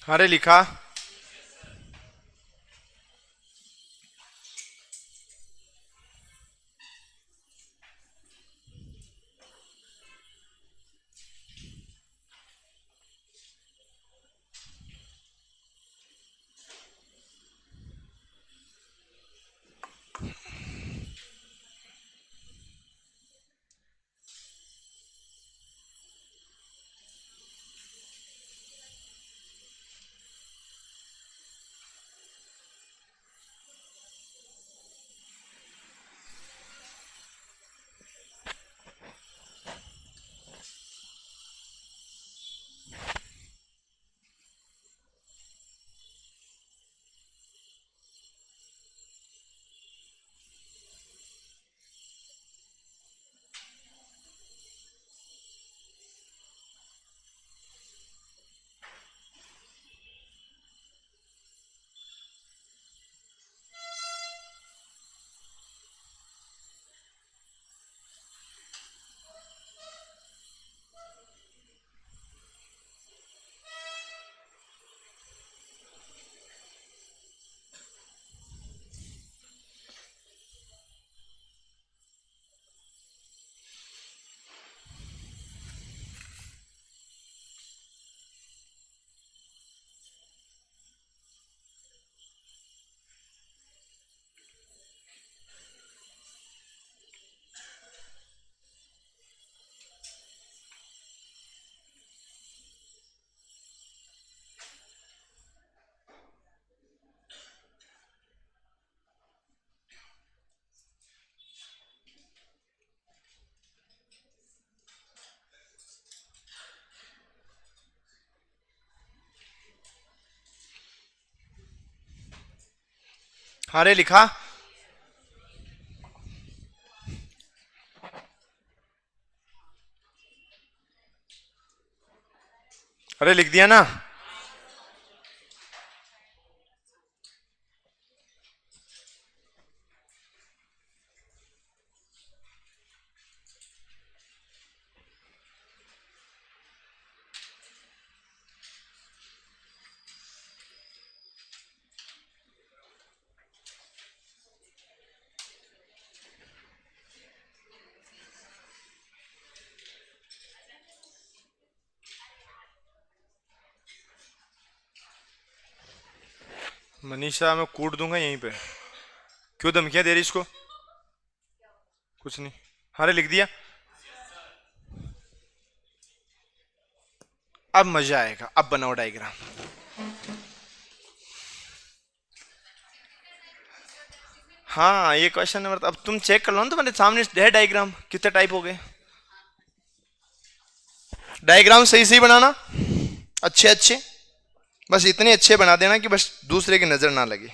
अरे लिखा। अरे लिखा। अरे लिख दिया ना। मनीषा मैं कूट दूंगा यहीं पे। क्यों धमकियां दे रही इसको? कुछ नहीं। अरे लिख दिया। अब मजा आएगा, अब बनाओ डायग्राम। हाँ ये क्वेश्चन नंबर, अब तुम चेक कर लो ना, तुम्हारे सामने है डायग्राम, कितने टाइप हो गए। डायग्राम सही सही बनाना, अच्छे अच्छे, बस इतने अच्छे बना देना कि बस दूसरे की नजर ना लगे।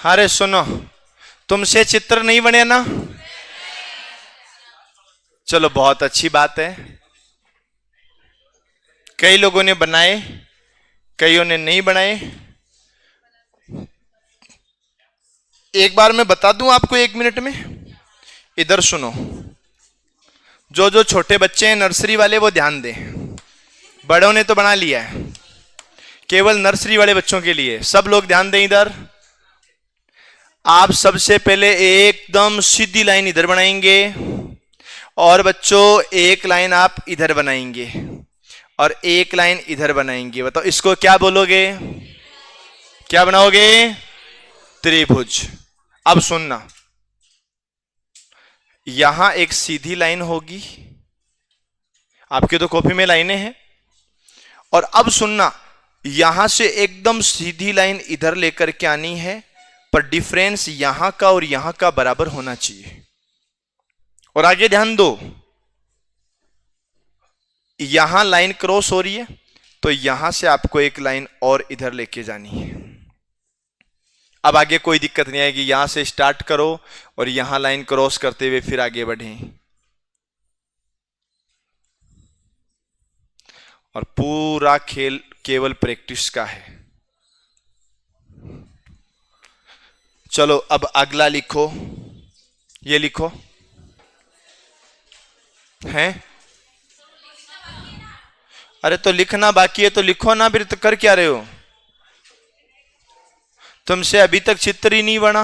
अरे सुनो, तुमसे चित्र नहीं बने ना? चलो बहुत अच्छी बात है। कई लोगों ने बनाए, कईयों ने नहीं बनाए। एक बार मैं बता दूं आपको 1 मिनट में। इधर सुनो, जो जो छोटे बच्चे हैं नर्सरी वाले वो ध्यान दें। बड़ों ने तो बना लिया है, केवल नर्सरी वाले बच्चों के लिए। सब लोग ध्यान दें इधर। आप सबसे पहले एकदम सीधी लाइन इधर बनाएंगे, और बच्चों एक लाइन आप इधर बनाएंगे, और एक लाइन इधर बनाएंगे। बताओ इसको क्या बोलोगे? क्या बनाओगे? त्रिभुज। अब सुनना, यहां एक सीधी लाइन होगी, आपके तो कॉपी में लाइनें हैं। और अब सुनना, यहां से एकदम सीधी लाइन इधर लेकर के आनी है, पर डिफरेंस यहां का और यहां का बराबर होना चाहिए। और आगे ध्यान दो, यहां लाइन क्रॉस हो रही है, तो यहां से आपको एक लाइन और इधर लेके जानी है। अब आगे कोई दिक्कत नहीं आएगी, यहां से स्टार्ट करो और यहां लाइन क्रॉस करते हुए फिर आगे बढ़ें, और पूरा खेल केवल प्रैक्टिस का है। चलो अब अगला लिखो, ये लिखो हैं। अरे तो लिखना बाकी है तो लिखो ना, फिर तो कर क्या रहे हो? तुमसे अभी तक चित्र ही नहीं बना।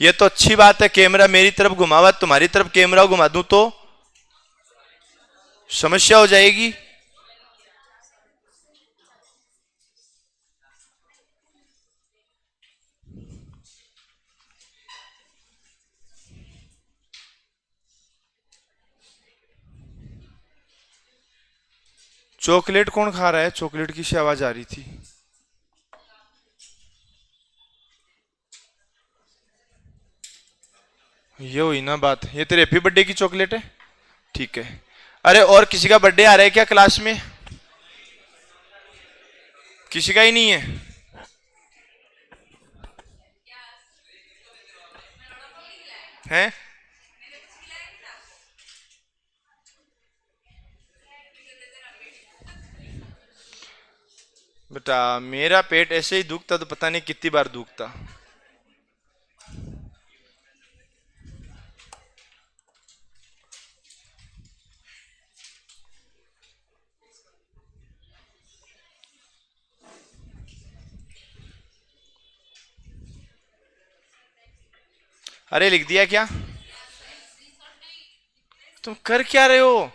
ये तो अच्छी बात है, कैमरा मेरी तरफ घुमावा, तुम्हारी तरफ कैमरा घुमा दूं तो समस्या हो जाएगी। चॉकलेट कौन खा रहा है? चॉकलेट की सी आवाज आ रही थी। ये हुई ना बात। ये तेरे हैप्पी बर्थडे की चॉकलेट है? ठीक है। अरे और किसी का बर्थडे आ रहा है क्या क्लास में? किसी का ही नहीं है? हैं? बेटा मेरा पेट ऐसे ही दुखता तो पता नहीं कितनी बार दुखता। अरे लिख दिया क्या? तुम कर क्या रहे हो?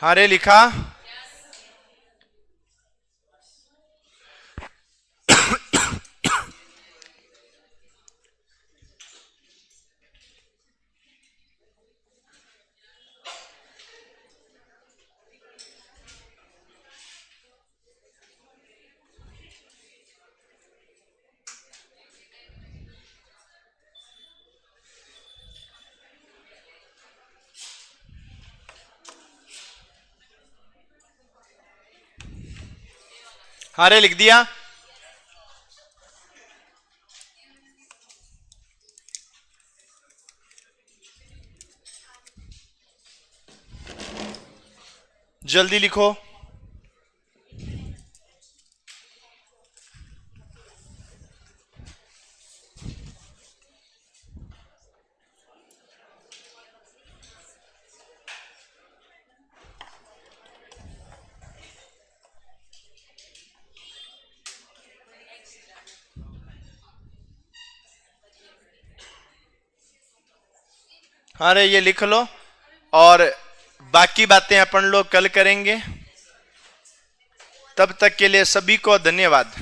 हाँ रे लिखा। हाँ रे लिख दिया। जल्दी लिखो। अरे ये लिख लो, और बाकी बातें अपन लोग कल करेंगे। तब तक के लिए सभी को धन्यवाद।